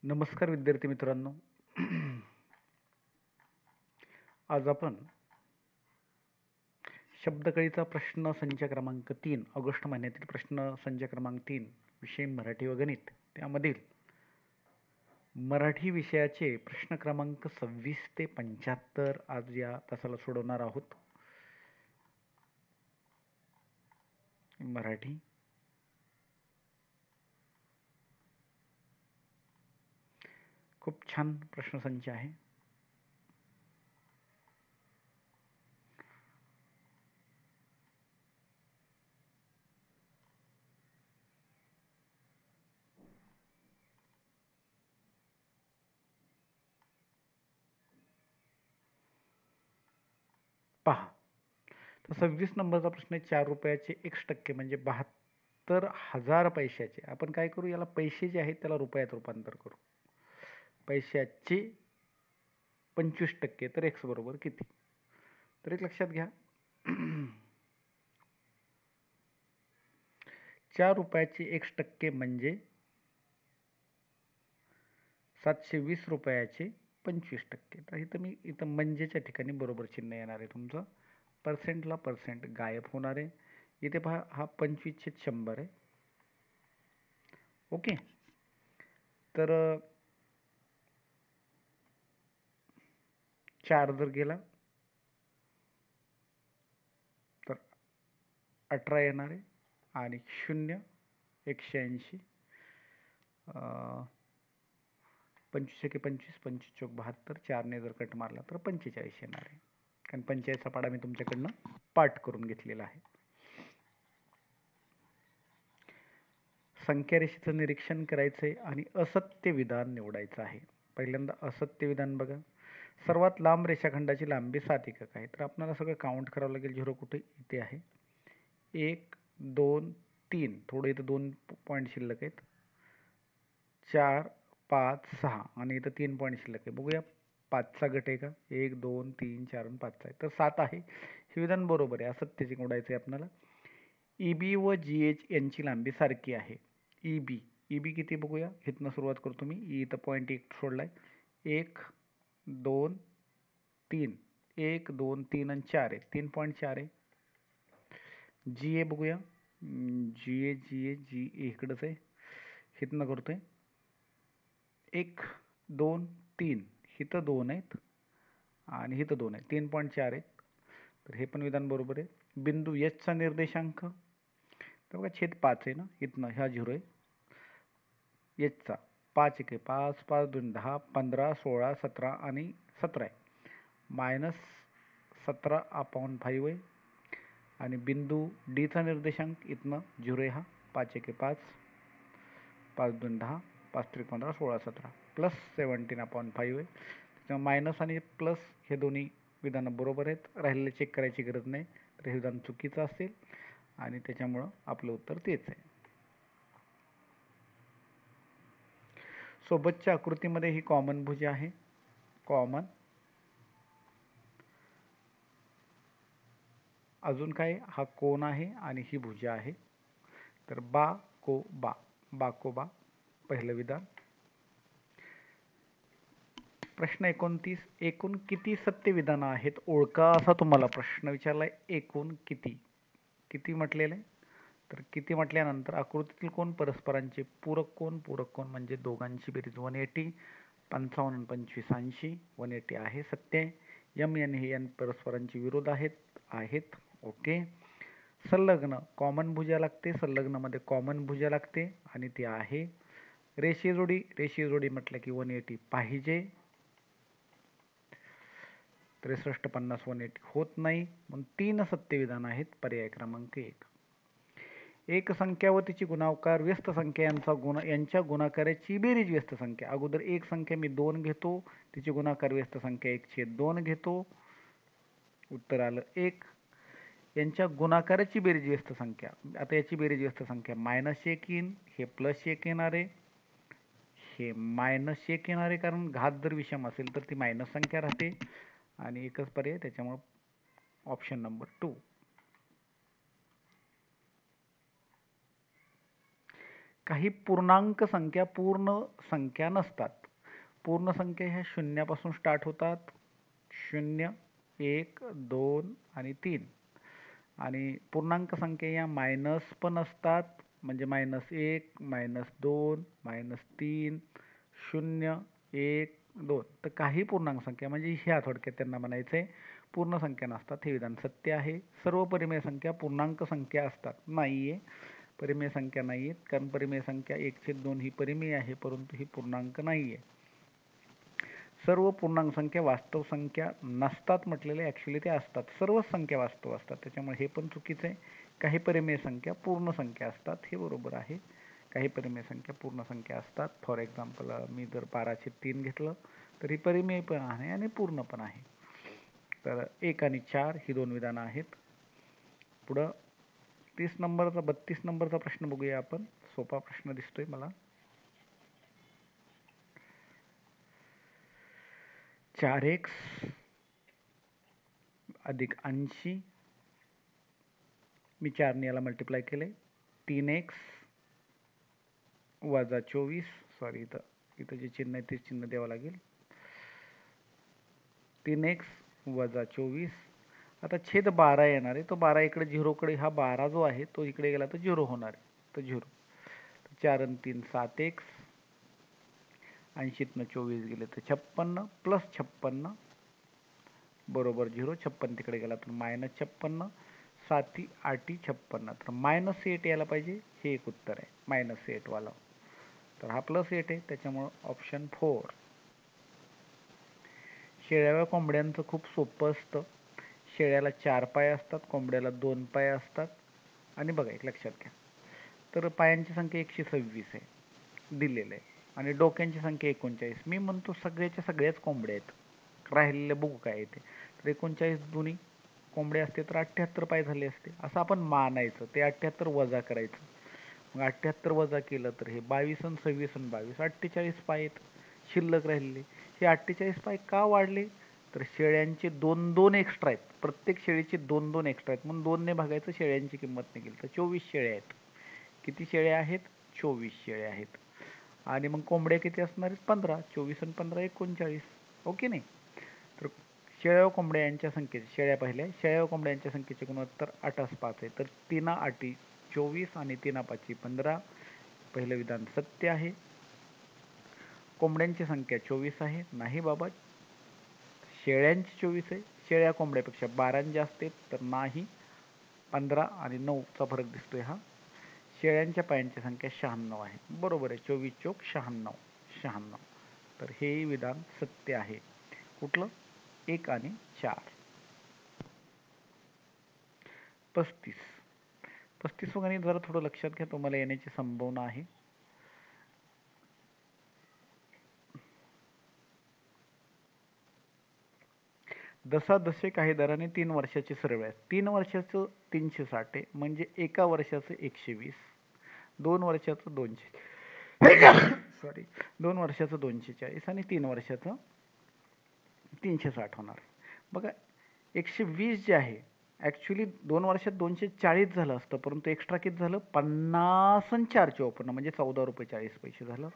नमस्कार विद्यार्थी मित्रांनो. आज आपण शब्दकळीचा प्रश्न संच क्रमांक 3 ऑगस्ट महिन्यातील प्रश्न संच क्रमांक 3 विषय मराठी व गणित त्यामधील मराठी विषयाचे प्रश्न क्रमांक 26 ते 75 आज या तासाला सोडवणार आहोत. मराठी खूप छान प्रश्नसंच आहे. पहा, तर 26 नंबरचा प्रश्न आहे. 4 रुपयाचे x% म्हणजे 72,000 पैशाचे. आपण काय करू, याला पैसे जे आहेत त्याला रुपयात रूपांतर करू. पैशाचे 25% तर x बरोबर किती. तर एक लक्षात घ्या, 4 रुपयाचे x% म्हणजे 720 रुपयाचे 25%. तर इथं म्हणजेच्या ठिकाणी बरोबर चिन्ह येणार आहे. तुमचं पर्सेंटला पर्सेंट गायब होणार आहे. इथे पहा, हा 25/100 आहे. ओके. तर 4 जर गेला तर 18 येणार आहे आणि 0 180, 25 एके 25, 25 चौक 72, 4ने जर कट मारला तर 45 येणार आहे. कारण 45चा पाढा मी तुमच्याकडनं पाठ करून घेतलेला आहे. संख्या रेषेचं निरीक्षण करायचंय आणि असत्य विधान निवडायचं आहे. पहिल्यांदा असत्य विधान बघा. सर्वात लांब रेषाखंडाची लांबी 7 एकक आहे. तर आपल्याला सगळं काउंट करावं लागेल. 0 कुठे, इथे आहे. 1 2 3, थोडे इथं 2 पॉईंट शिल्लक आहेत. 4 5 6 आणि इथं 3 पॉईंट शिल्लक आहे. बघूया 5चा गट आहे का. 1 2 3 4 आणि 5चा आहे, तर 7 आहे. हे विधान बरोबर आहे. असत्य निवडायचं आहे आपल्याला. EB व GH यांची लांबी सारखी आहे. EB किती बघूया. इथनं सुरुवात करतो मी. इथं पॉईंट 1 सोडलाय. 1 2 3, 1 2 3 आणि 4 आहे. 3.4 आहे. GA बघूया. GA इकडंच आहे. इथनं करतोय 1 2 3, इथं 2 आहेत आणि इथं 2 आहेत. 3.4 आहेत. तर हे पण विधान बरोबर आहे. बिंदू H चा निर्देशांक तर बघा, छेद 5 आहे ना, इथनं ह्या 0 आहे. H चा 5 1 5, 5 2 10, 15 16 17 आणि 17 आहे. -17/5 आहे. आणि बिंदू D चा निर्देशांक इथनं 0 आहे. हा 5 1 5, 5 2 10, 5 3 15 16 17 प्लस 17/5 आहे. त्याच्यामुळे मायनस आणि प्लस हे दोन्ही विधानं बरोबर आहेत. राहिलेले चेक करायची गरज नाही. तर हे विधान चुकीचं असेल आणि त्याच्यामुळं आपलं उत्तर तेच आहे. सोबतच्या आकृतीमध्ये ही कॉमन भुजा आहे. कॉमन. अजून काय, हा कोन आहे आणि ही भुजा आहे. तर बाकोबा पहिलं विधान. प्रश्न 29. एकूण किती सत्य विधानं आहेत ओळखा, असा तुम्हाला प्रश्न विचारलाय. एकूण किती म्हटलेलं आहे. तर किती म्हटल्यानंतर आकृतीतील कोण परस्परांचे पूरक कोण म्हणजे दोघांची बेरीज 180. 55 आणि 25 80. 180 आहे सत्य. M N हे N परस्परांचे विरोध आहेत. ओके. संलग्न कॉमन भुजा लागते. संलग्नमध्ये कॉमन भुजा लागते आणि ती आहे रेषीय जोडी म्हटलं की 180 पाहिजे. 63 50 180 होत नाही. म्हणून 3 सत्य विधान आहेत. पर्याय क्रमांक 1. एक संख्या व तिची गुणाकार व्यस्त संख्या यांच्या गुणाकाराची बेरीज व्यस्त संख्या. अगोदर एक संख्या मी 2 घेतो, तिची गुणाकार व्यस्त संख्या 1/2 घेतो. उत्तर आलं 1. यांच्या गुणाकाराची बेरीज व्यस्त संख्या. आता याची बेरीज व्यस्त संख्या -1 येईन, हे +1 येणार आहे, हे -1 येणार आहे. कारण घात जर विषम असेल तर ती मायनस संख्या राहते आणि एकच पर्याय, त्याच्यामुळे ऑप्शन नंबर 2. काही पूर्णांक संख्या पूर्ण संख्या नसतात. पूर्ण संख्या ह्या शून्यापासून स्टार्ट होतात. 0, 1, 2 आणि 3. आणि पूर्णांक संख्या या मायनस पण असतात, म्हणजे -1, -2, -3, 0, 1, 2. तर काही पूर्णांक संख्या म्हणजे ह्या थोडक्यात त्यांना म्हणायचे पूर्ण संख्या नसतात. हे विधान सत्य आहे. सर्व परिमेय संख्या पूर्णांक संख्या असतात. नाहीये, परिमेय संख्या नाहीयेत, कारण परिमेय संख्या 1/2 ही परिमेय आहे, परंतु ही पूर्णांक नाहीये. सर्व पूर्णांक संख्या वास्तव संख्या नसतात म्हटलेले, ॲक्च्युली ते असतात. सर्वच संख्या वास्तव असतात, त्याच्यामुळे हे पण चुकीचं आहे. काही परिमेय संख्या पूर्ण संख्या असतात, हे बरोबर आहे. काही परिमेय संख्या पूर्ण संख्या असतात. फॉर एक्झाम्पल मी जर 12/3 घेतलं तर ही परिमेय पण आहे आणि पूर्ण पण आहे. तर 1 आणि 4 ही 2 विधानं आहेत. पुढं 32 नंबरचा प्रश्न बघूया आपण. सोपा प्रश्न दिसतोय मला. 4x अधिक 80, मी 4 ने याला मल्टिप्लाय केले. 3x वजा 24, सॉरी इथं जे चिन्ह आहे ते चिन्ह द्यावं लागेल. 3x वजा 24. आता छेद 12 येणार आहे, तो 12 इकडे 0 कडे, हा 12 जो आहे तो इकडे गेला तर 0 होणार आहे, तर 0. 4 आणि 3 7x, 80तनं 24 गेले तर 56 प्लस 56 बरोबर 0. 56 तिकडे गेला तर -56, 7 8 56, तर -8 यायला पाहिजे. हे एक उत्तर आहे -8 वाला. तर हा +8 आहे, त्याच्यामुळे ऑप्शन 4. शेळ्या व कोंबड्यांचं खूप सोपं असतं. शेळ्याला 4 पाय असतात, कोंबड्याला 2 पाय असतात. आणि बघा एक लक्षात घ्या, तर पायांची संख्या 126 आहे दिलेलं आहे, आणि डोक्यांची संख्या 39. मी म्हणतो सगळ्याच्या सगळ्याच कोंबड्या आहेत. राहिलेले बघू काय येते. तर 39 दोन्ही कोंबडे असते तर 78 पाय झाले असते, असं आपण मानायचं. ते 78 वजा करायचं. मग 78 वजा केलं तर हे 22 आणि 26 आणि 22 48 पाय आहेत शिल्लक राहिलेले. हे 48 पाय का वाढले, तर शेळ्यांचे 2-2 एक्स्ट्रा आहेत. प्रत्येक शेळीचे 2-2 एक्स्ट्रा आहेत, म्हणून 2 ने भागायचं, शेळ्यांची किंमत निघेल. तर 24 शेळ्या आहेत. किती शेळ्या आहेत? 24 शेळ्या आहेत. आणि मग कोंबड्या किती असणार आहेत? 15. 24 आणि 15 39. ओके नाही. तर शेळ्या व कोंबड्या यांच्या संख्येचे, शेळ्या पहिल्या, शेळ्या व कोंबड्या यांच्या संख्येचे गुणोत्तर 8/5 आहे. तर 3 8 24 आणि 3 5 15. पहिलं विधान सत्य आहे. कोंबड्यांची संख्या 24 आहे. नाही बाबा, शेळ्यांची 24 आहे. शेळ्या कोंबड्यापेक्षा 12 जास्त आहेत, तर नाही. 15 आणि 9चा फरक दिसतोय हा. शेळ्यांच्या पायांची संख्या 96 आहे. बरोबर आहे. 24 चोक 96. 96. तर हे विधान सत्य आहे. कुठलं? 1 आणि 4. 35 गणित जरा थोडं लक्षात घ्या, तुम्हाला येण्याची संभावना आहे. दसे काही दराने 3 वर्षाचे सरळ आहे. 3 वर्षाचं 360 आहे, म्हणजे एका वर्षाचं 120. 2 वर्षाचं 200 सॉरी 2 वर्षाचं 240 आणि 3 वर्षाचं 360 होणार. बघा 120 जे आहे, ॲक्च्युली 2 वर्षात 240 झालं असतं, परंतु एक्स्ट्रा किती झालं? 50 आणि 4 म्हणजे 14 रुपये 40 पैसे झालं.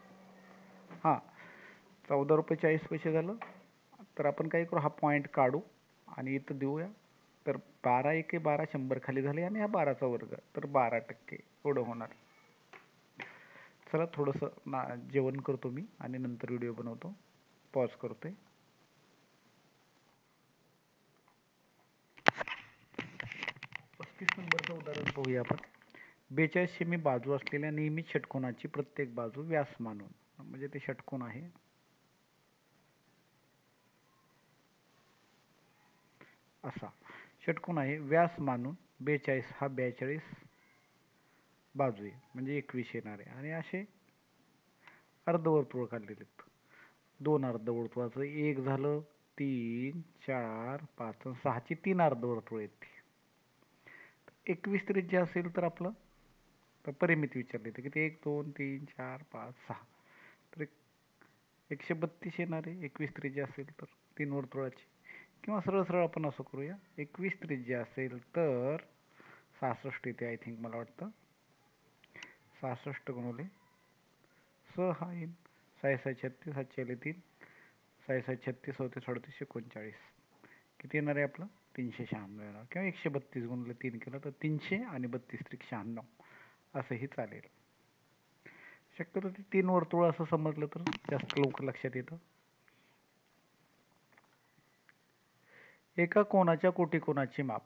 हां, 14 रुपये 40 पैसे झालं. तर आपण काय करू, हा पॉईंट काढू आणि इथं देऊया. तर 12 एके 12, 100 खाली झाले आणि हा 12चा वर्ग, तर 12% एवढं होणार. चला थोडंसं जेवण करतो मी आणि नंतर व्हिडिओ बनवतो. पॉज करतोय. 35 नंबरचं उदाहरण पाहूया आपण. 42 सेमी बाजू असलेल्या नेहमी षटकोनाची प्रत्येक बाजू व्यास मानून, म्हणजे ते षटकोन आहे, असा षटकोन आहे, व्यास मानून 42 हा 42 बाजू आहे, म्हणजे 21 येणार आहे. आणि असे अर्धवर्तुळ काढलेले आहेत. 2 अर्धवर्तुळाचं एक झालं, 3 4 5 आणि 6ची 3 अर्धवर्तुळ आहेत. 21 त्रिज्या असेल तर आपलं, तर परिमिती विचारली तर किती? 1 2 3 4 5 6, तर 132 येणार आहे 21 त्रिज्या असेल तर 3 वर्तुळाची. किंवा सरळ सरळ आपण असं करूया, 21 त्रिज्या असेल तर 66 येते आय थिंक, मला वाटतं 66 गुणिले हा येईल. 6 6 36 7 3 6 6 36 34 38 39. किती येणार आहे आपलं? 396 येणार किंवा 132 गुणिले 3 केलं तर 300 आणि 32 त्रिक 96 असंही चालेल. शक्यतो ते 3 वर्तुळ असं समजलं तर जास्त लवकर लक्षात येतं. एका कोनाच्या कोटिकोनाचे माप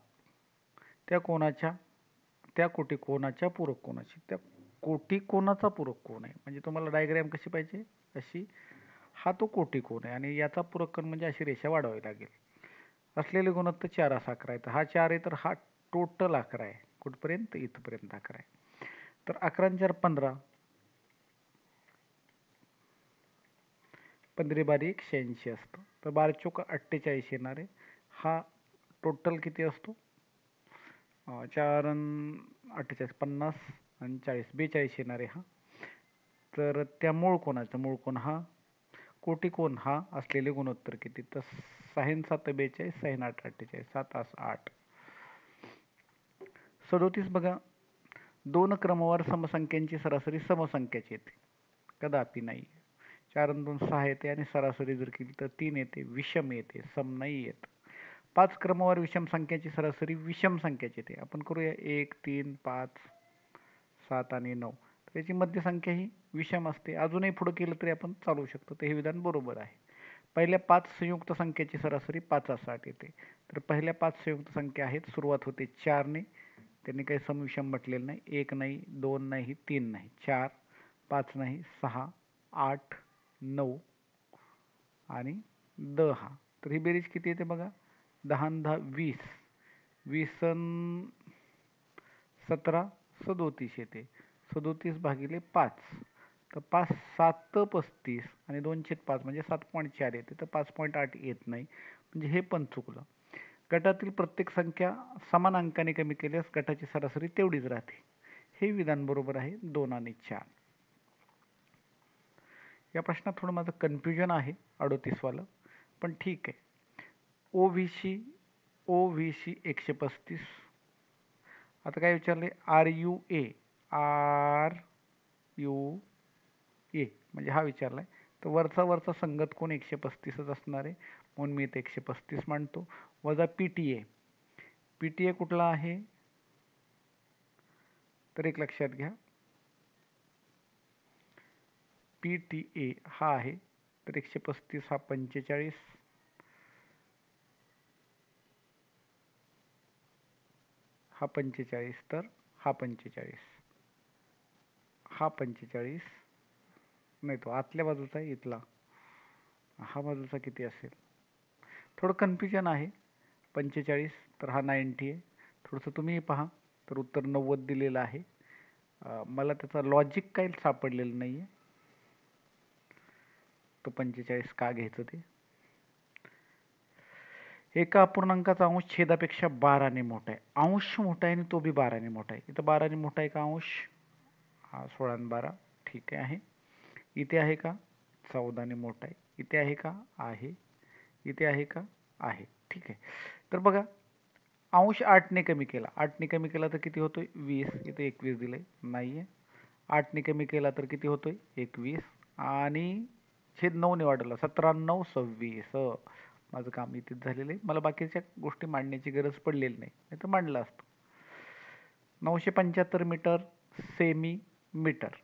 त्या कोनाच्या कोटिकोनाच्या पूरक कोनाची त्या कोटिकोनाचा पूरक कोन आहे. म्हणजे तुम्हाला डायग्राम कशी पाहिजे अशी. हा तो कोटिकोन आहे आणि याचा पूरक कोन म्हणजे अशी रेषा वाढवावी लागेल. असलेले गुणोत्तर 4 असा 11 आहे. तर हा 4 आहे तर हा टोटल 11 आहे. कुठपर्यंत? इथपर्यंत 11 आहे. तर 11 आणि 4 15. 15 बारी 86 असतं. तर 12 चोक 48 येणार आहे. हा टोटल किती असतो? 4 आणि 48 50 आणि 40 42 येणार आहे हा. तर त्या मूळ कोण हा कोटिकोन हा असलेले गुणोत्तर किती? तर 6 7 42 6 8 48 7 8. 37 बघा. दोन क्रमवार समसंख्यांची सरासरी समसंख्याची येते. कदापि नाही. 4 आणि 2 6 येते आणि सरासरी जर केली तर 3 येते. विषम येते, सम नाही येत. 5 क्रमवार विषम संख्याची सरासरी विषम संख्याची येते. आपण करूया 1 3 5 7 आणि 9. तर याची मध्यसंख्या ही विषम असते. अजूनही पुढे केलं तरी आपण चालवू शकतो. तर हे विधान बरोबर आहे. पहिल्या 5 संयुक्त संख्येची सरासरी 5 60 येते. तर पहिल्या 5 संयुक्त संख्या आहेत. सुरुवात होते 4 ने. त्यांनी काही समविषम म्हटलेलं नाही. 1 नाही, 2 नाही, 3 नाही. 4, 5 नाही, 6, 8, 9 आणि 10. तर ही बेरीज किती येते बघा. 10 आणि 10 20. 20 आणि 17 37 येते. 37 भागिले 5. तर 5 7 35 आणि 2/5 म्हणजे 7.4 येते. तर 5.8 येत नाही. म्हणजे हे पण चुकलं. गटातील प्रत्येक संख्या समान अंकाने कमी केल्यास गटाची सरासरी तेवढीच राहते. हे विधान बरोबर आहे. 2 आणि 4. या प्रश्नात थोडं माझं कन्फ्युजन आहे 38 वालं, पण ठीक आहे. ओव्हीसी 135. आता काय विचारले? RUA म्हणजे हा विचारलाय. तर वरचा संगत कोण 135च असणार आहे. म्हणून मी इथे 135 मांडतो. वजा PTA कुठला आहे? तर एक लक्षात घ्या. PTA हा आहे. तर 135 हा 45. हा 45 तर हा 45. हा 45 नाही, तो आतल्या बाजूचा आहे इथला. हा बाजूचा किती असेल? थोडं कन्फ्युजन आहे. 45 तर हा 90 आहे. थोडंसं तुम्ही पहा. तर उत्तर 90 दिलेलं आहे. मला त्याचा लॉजिक काही सापडलेलं नाही आहे. तो 45 का घ्यायचं ते. एका अपूर्णांकाचा अंश छेदापेक्षा 12 ने मोठा आहे. अंश मोठा आहे आणि तो बी 12 ने मोठा आहे. इथं 12 ने मोठा आहे का अंश? हा 16 आणि 12 ठीक आहे. इथे आहे का? 14 ने मोठा आहे. इथे आहे का? आहे. इथे आहे का? आहे. ठीक आहे. तर बघा, अंश 8 ने कमी केला. 8 ने कमी केला तर किती होतोय? 20. इथे 21 दिलंय. नाहीये. 8 ने कमी केला तर किती होतोय? 21 आणि छेद 9 ने वाढवला. 17 9 26. माझं काम इथेच झालेलं आहे. मला बाकीच्या गोष्टी मांडण्याची गरज पडलेली नाही. नाहीतर मांडलं असतं. 975 मीटर सेमी मीटर.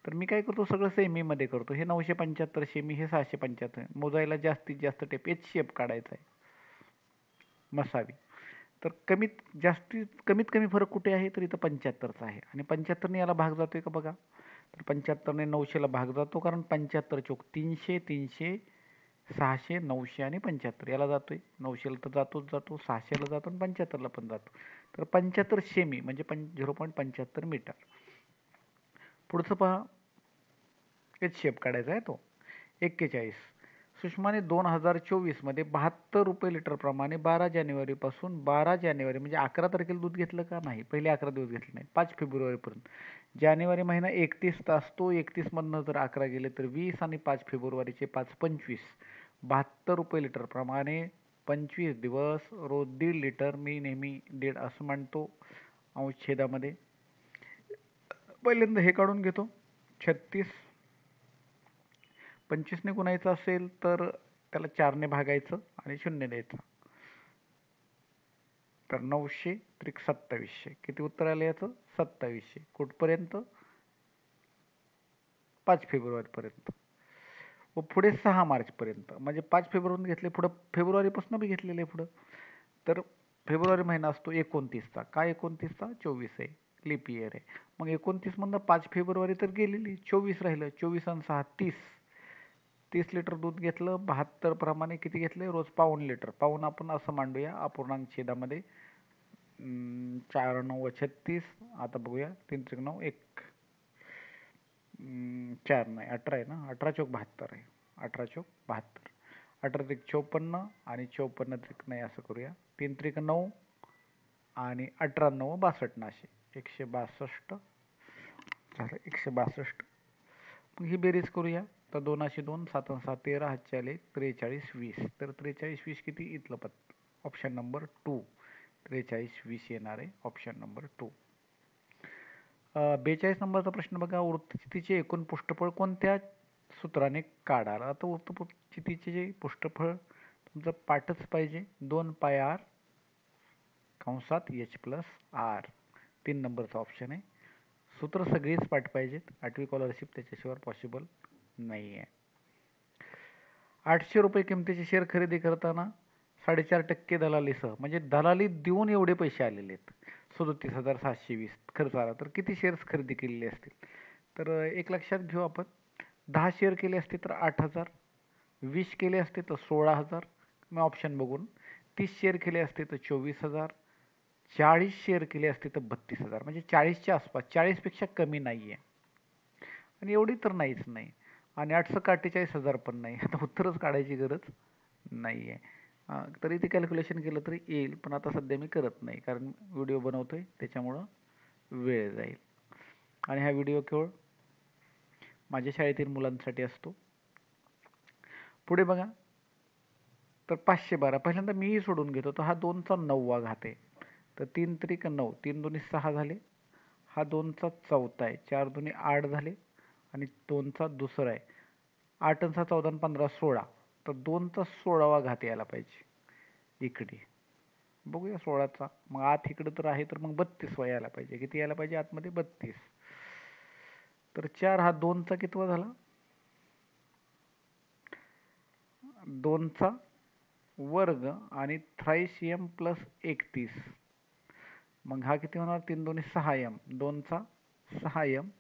तर मी काय करतो? सगळं सेमीमध्ये करतो. हे 975 सेमी, हे 675. मोजायला जास्तीत जास्त टेप HCF काढायचा आहे. मसावी. तर कमीत कमी फरक कुठे आहे? तर इथं 75चा आहे. आणि 75ने याला भाग जातोय का बघा. तर 75ने 900ला भाग जातो, कारण 75 चोक 300, 300, 600, 900 आणि 75 याला जातोय. 900ला तर जातोच जातो, 600ला जातो आणि 75ला पण जातो. तर 75 सेमी म्हणजे 0.75 मीटर. पुढचं पहा. HCF काढायचा आहे तो. 41. सुषमाने 2024 मध्ये 72 रुपये लिटर प्रमाणे 12 जानेवारी पासून 12 जानेवारी म्हणजे 11 तारखेला दूध घेतलं का? नाही. पहिले 11 दिवस घेतले नाही. 5 फेब्रुवारीपर्यंत. जानेवारी महिना 31 असतो. 31 मधनं जर 11 गेले तर 20 आणि 5 फेब्रुवारीचे 5 25. 72 रुपये लिटर प्रमाणे 25 दिवस रोज 1.5 लिटर. मी नेहमी 1.5 असं म्हणतो अंशछेदामध्ये. पहिल्यांदा हे काढून घेतो. 36 25ने गुणायचं असेल तर त्याला 4ने भागायचं आणि 0 द्यायचं. तर 900 त्रिक 2700. किती उत्तर आलं याचं? 2700. कुठपर्यंत? 5 फेब्रुवारीपर्यंत. व पुढे 6 मार्चपर्यंत. म्हणजे 5 फेब्रुवारी घेतले, पुढं फेब्रुवारीपासून बी घेतलेले पुढं. तर फेब्रुवारी महिना असतो 29चा. काय 29चा? 24 आहे. लीप इयर आहे. मग 29 मधनं 5 फेब्रुवारी तर गेलेली, 24 राहिलं. 24 आणि 6 30. 30 लिटर दूध घेतलं. 72 प्रमाणे किती घेतले? रोज पाऊण लिटर. पाऊण आपण असं मांडूया अपूर्णांक छेदामध्ये. 4 9 36. आता बघूया 3 त्रिक 9 1. 4 नाही 18 आहे ना. 18 चौक 72 आहे. 18 चौक 72. 18 त्रिक 54 आणि 54 त्रिक नाही असं करूया. 3 त्रिक 9 आणि 18 9 62 नाशे. 162 झालं. 162. मग ही बेरीज करूया. तर 2 2 7 7 13 हातचे आले 43 20. तर 43 20 किती? इथलं पद ऑप्शन नंबर 2. 43 20 येणार आहे ऑप्शन नंबर 2. 42 नंबरचा प्रश्न बघा. वृत्तचितीचे एकूण पृष्ठफळ कोणत्या सूत्राने काढाल? आता वृत्तचितीचे जे पृष्ठफळ तुमचं पाठच पाहिजे. 2 पाय r कंसात h प्लस r. 3 नंबरचा ऑप्शन आहे. सूत्र सगळीच पाठ पाहिजेत. 8वी स्कॉलरशिप त्याच्याशिवाय पॉसिबल नाही आहे. 800 रुपये किमतीचे शेअर खरेदी करताना 4.5% दलालीसह, म्हणजे दलाली देऊन एवढे पैसे आलेले आहेत. 37,720 खर्च आला. तर किती शेअर्स खरेदी केलेले असतील? तर एक लक्षात घेऊ आपण. 10 शेअर केले असते तर 8,000. 20 केले असते तर 16,000. मी ऑप्शन बघून. 30 शेअर केले असते तर 24,000. 40 शेअर केले असते तर 32,000. म्हणजे 40च्या आसपास. 40पेक्षा कमी नाही आहे. आणि एवढी तर नाहीच नाही. आणि 8,48,000 पण नाही. आता उत्तरच काढायची गरज नाही आहे. तरी ते कॅल्क्युलेशन केलं तरी येईल, पण आता सध्या मी करत नाही कारण व्हिडिओ बनवतोय त्याच्यामुळं वेळ जाईल. आणि हा व्हिडिओ केवळ माझ्या शाळेतील मुलांसाठी असतो. पुढे बघा. तर 512 पहिल्यांदा मीही सोडून घेतो. तर हा 2चा 9वा घात आहे. तर 3 त्रिक 9. 3 दुनी 6 झाले. हा 2चा 4था आहे. 4 दुनी 8 झाले आणि 2चा दुसरा आहे. 8 आणि 6 14 आणि 15 16. तर 2चा 16वा घात यायला पाहिजे इकडे. बघूया 16चा. मग आत इकडे तर आहे तर मग 32 यायला पाहिजे. किती यायला पाहिजे आतमध्ये? 32. तर 4 हा 2चा कितवा झाला? 2चा वर्ग आणि 23m प्लस 31. मग हा किती होणार? 3 2 6m. 2चा 6m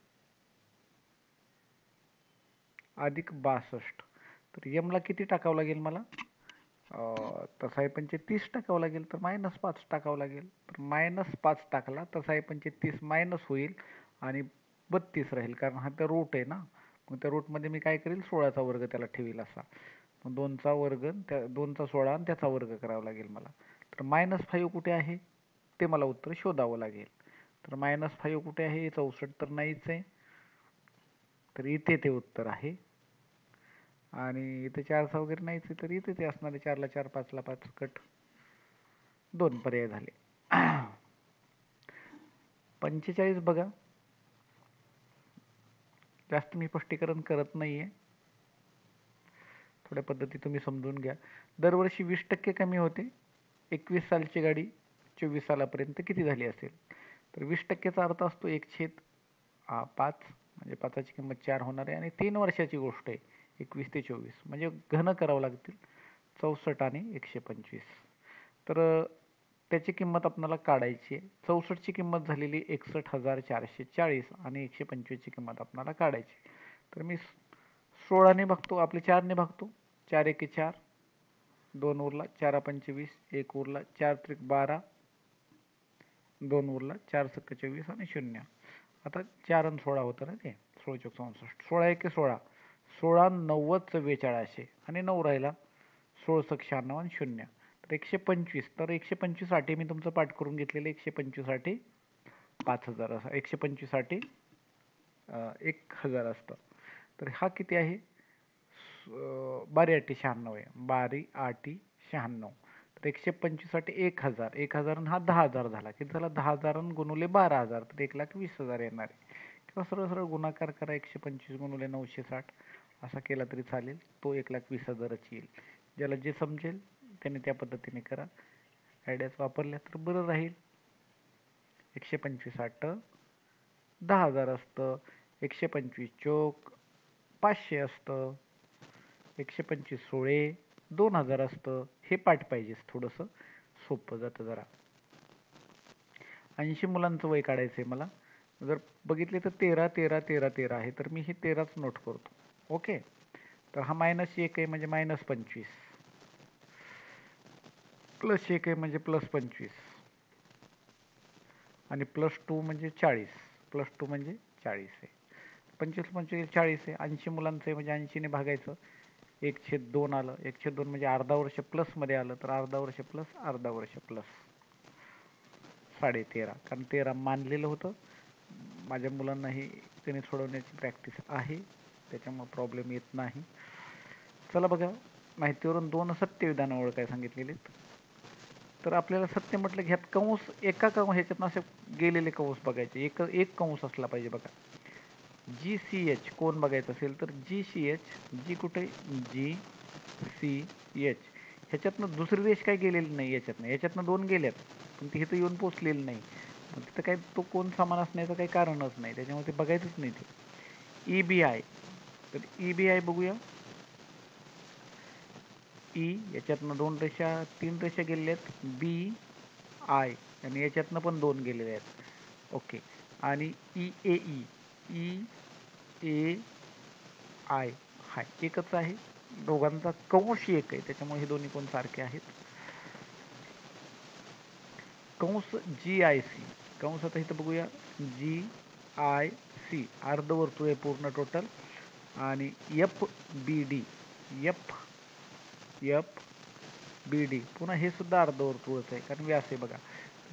अधिक 62. तर m ला किती टाकावं लागेल मला? तसा आहे 30 टाकावं लागेल. तर -5 टाकावं लागेल. तर -5 टाकला तर 30 मायनस होईल आणि 32 राहील कारण हा तर रूट आहे ना. मग त्या रूटमध्ये मी काय करेल? 16चा वर्ग त्याला ठेवील असा. मग 2चा वर्ग, 2चा 16 आणि त्याचा वर्ग करावा लागेल मला. तर -5 कुठे आहे ते मला उत्तर शोधावं लागेल. तर -5 कुठे आहे? 64 तर नाहीच आहे. तर इथे ते उत्तर आहे. आणि इथे 4चा वगैरे नाहीच आहे तर इथे ते असणार आहे. 4ला 4 5ला 5 कट. 2 पर्याय झाले. 45 बघा. जास्त मी स्पष्टीकरण करत नाहीये. थोड्या पद्धती तुम्ही समजून घ्या. दरवर्षी 20% कमी होते. 21 सालची गाडी 24 सालापर्यंत किती झाली असेल? तर 20%चा अर्थ असतो 1/5. म्हणजे 5ची किंमत 4 होणार आहे आणि 3 वर्षाची गोष्ट आहे. 21 ते 24 म्हणजे घन करावं लागतील. 64 आणि 125. तर त्याची किंमत आपल्याला काढायची आहे. 64ची किंमत झालेली 61,440 आणि 125ची किंमत आपल्याला काढायची. तर मी 16ने बघतो, आपले 4ने बघतो. 4 एके 4, 2 उरला, 4 पंचे 20, 1 उरला, 4 त्रिक 12, 2 उरला, 4 सक्क 24 आणि 0. आता 4 आणि 16 होतं ना ते. 16 चौक 64. 16 एके 16, 16 90 44 आणि 9 राहिला. 16 सक 96 आणि 0. तर 125. तर 125 साठी मी तुमचं पाठ करून घेतलेलं. 125 साठी 5000 असा. 125 साठी 1000 असतं. तर हा किती आहे? 12 8 96 आहे. 12 8 96. तर 125 साठी 1000. 1000 आणि हा 10000 झाला. किती झाला? 10000 गुणुले 12000 तर 1,20,000 येणार आहे. किंवा सरळ सरळ गुणाकार करा. 125 गुणुले 960 असा केला तरी चालेल. तो 1,20,000च येईल. ज्याला जे समजेल त्याने त्या पद्धतीने करा. आयडियाज वापरल्या तर बरं राहील. 125 8 10,000 असतं. 125 चोक 500 असतं. 125 16 2,000 असतं. हे पाठ पाहिजेच, थोडंसं सोपं जातं जरा. 80 मुलांचं वय काढायचं आहे मला. जर बघितले तर 13 13 13 13 आहे, तर मी हे 13च नोट करतो. ओके. तर हा -1 आहे म्हणजे -25, +1 आहे म्हणजे +25 आणि +2 म्हणजे 40. +2 म्हणजे 40 आहे. 25 25 40 आहे. 80 मुलांचं आहे म्हणजे 80 ने भागायचं. 1/2 आलं. 1/2 म्हणजे अर्धा वर्ष प्लसमध्ये आलं, तर अर्धा वर्ष प्लस अर्धा वर्ष प्लस 13.5. कारण 13 मानलेलं होतं. माझ्या मुलांनाही त्याने सोडवण्याची प्रॅक्टिस आहे, त्याच्यामुळे प्रॉब्लेम येत नाही. चला बघा, माहितीवरून 2 सत्य विधानं ओळखायला सांगितलेली. तर आपल्याला सत्य म्हटलं की ह्यात कंस, एका ह्याच्यातनं असे गेलेले कंस बघायचे. एक कंस असला पाहिजे बघा. GCH कोण बघायचं असेल तर GCH, जी कुठे GCH ह्याच्यातनं दुसरी रेष काय गेलेली नाही. याच्यातनं 2 गेल्यात, पण ती इथं येऊन पोचलेली नाही. मग तिथं काय तो कोण समान असण्याचं काही कारणच नाही, त्याच्यामुळे ते बघायचंच नाही. ते EBI, तर EBI बघूया. याच्यातनं 2 रेषा 3 रेषा गेलेल्या आहेत. BI आणि याच्यातनं पण 2 गेलेले आहेत. ओके. आणि EAI हा एकच आहे. दोघांचा कंस एक आहे, त्याच्यामुळे हे दोन्ही कोण सारखे आहेत. कंस GIC, कंस आता इथं बघूया. GIC अर्धवर्तुळ आहे पूर्ण टोटल. आणि FBD पुन्हा हे सुद्धा अर्धवर्तुळच आहे, कारण व्यास आहे बघा.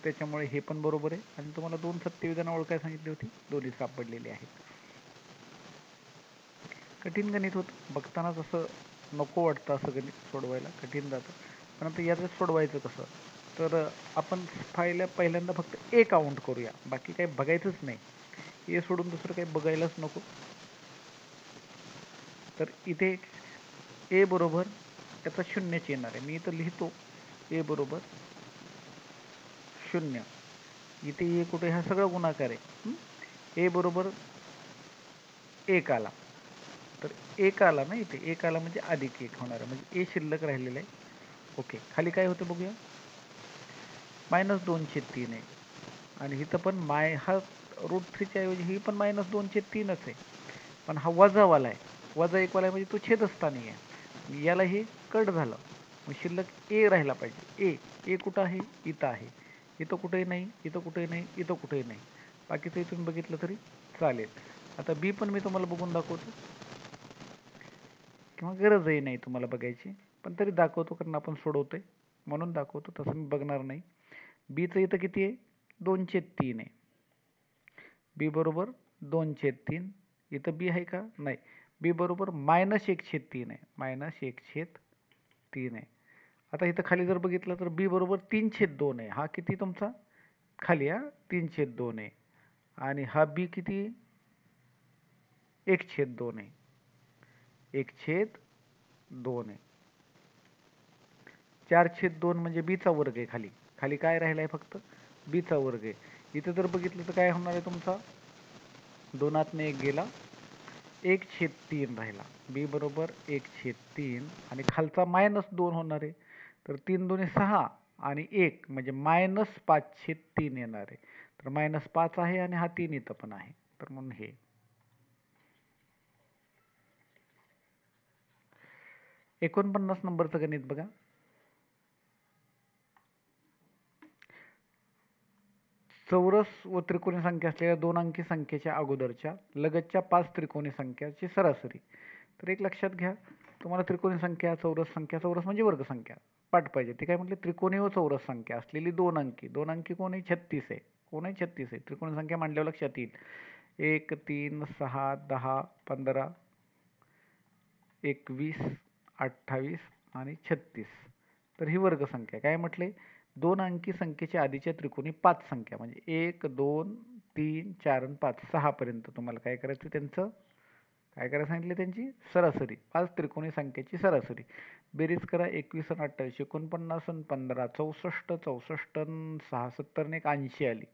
त्याच्यामुळे हे पण बरोबर आहे. आणि तुम्हाला 2 सत्यविधानं ओळखायला सांगितली होती, दोन्ही सापडलेली आहेत. कठीण गणित होतं, बघतानाच असं नको वाटतं, असं गणित सोडवायला कठीण जातं. पण आता याचं सोडवायचं कसं, तर आपण पहिल्यांदा फक्त ए काउंट करूया, बाकी काही बघायचंच नाही. ए सोडून दुसरं काही बघायलाच नको. तर इथे ए बरोबर त्याचा 0च येणार आहे. मी इथं लिहितो ए बरोबर 0. इथे ए कुठे, हा सगळं गुणाकार आहे. ए बरोबर 1 आला, तर 1 आला ना इथे, 1 आला म्हणजे +1 होणार आहे, म्हणजे ए शिल्लक राहिलेलं आहे. ओके. खाली काय होतं बघूया. -2/3 आहे. आणि इथं पण हा √3च्या ऐवजी ही पण -2/3च आहे. पण हा वजावाला आहे, -1 वाला आहे, म्हणजे तो छेदस्थानी आहे. याला हे कट झालं, मग शिल्लक ए राहिला पाहिजे. ए कुठं आहे, इथं आहे. इथं कुठेही नाही, इथं कुठेही नाही, इथं कुठेही नाही. बाकीचं इथून बघितलं तरी चालेल. आता बी पण मी तुम्हाला बघून दाखवतो, किंवा गरजही नाही तुम्हाला बघायची, पण तरी दाखवतो कारण आपण सोडवतोय म्हणून दाखवतो, तसं मी बघणार नाही. बीचं इथं किती आहे, 2/3 आहे. बी बरोबर 2/3. इथं बी आहे का, नाही. बी बरोबर -1/3 आहे, -1/3 आहे. आता इथं खाली जर बघितलं तर बी बरोबर 3/2 आहे. हा किती तुमचा खाली, 3/2 आहे. आणि हा बी किती, 1/2 आहे. 1/2 आहे. 4/2 म्हणजे बीचा वर्ग आहे. खाली खाली काय राहिला आहे, फक्त बीचा वर्ग आहे. इथं जर बघितलं तर काय होणार आहे तुमचा, 2तनं 1 गेला, 1/3 राहिला. बी बरोबर 1/3 आणि खालचा -2 होणार आहे. तर 3 2 6 आणि 1 म्हणजे -5/3 येणार आहे. तर -5 आहे आणि हा 3 इथं पण आहे, तर म्हणून हे. 49 नंबरचं गणित बघा. चौरस व त्रिकोणी संख्या असलेल्या 2 अंकी संख्येच्या अगोदरच्या लगतच्या 5 त्रिकोणी संख्याची सरासरी. तर एक लक्षात घ्या, तुम्हाला त्रिकोणी संख्या, चौरस म्हणजे वर्गसंख्या पाठ पाहिजे. ते काय म्हटले, त्रिकोणी व चौरस संख्या असलेली 2 अंकी कोण आहे, 36 आहे. कोण आहे, 36 आहे. त्रिकोणी संख्या मांडल्यावर लक्षात येईल. 1 3 6 10 15 21 28 आणि 36. तर ही वर्गसंख्या. काय म्हटले, 2 अंकी संख्येच्या आधीच्या त्रिकोणी 5 संख्या, म्हणजे 1 2 3 4 आणि 5 6 पर्यंत तुम्हाला काय करायचं, त्यांचं काय करायला सांगितले त्यांची सरासरी, 5 त्रिकोणी संख्येची सरासरी. बेरीज करा 21 आणि 28, 49 आणि 15, 64, 64 आणि 6, 70 आणि 80 आली.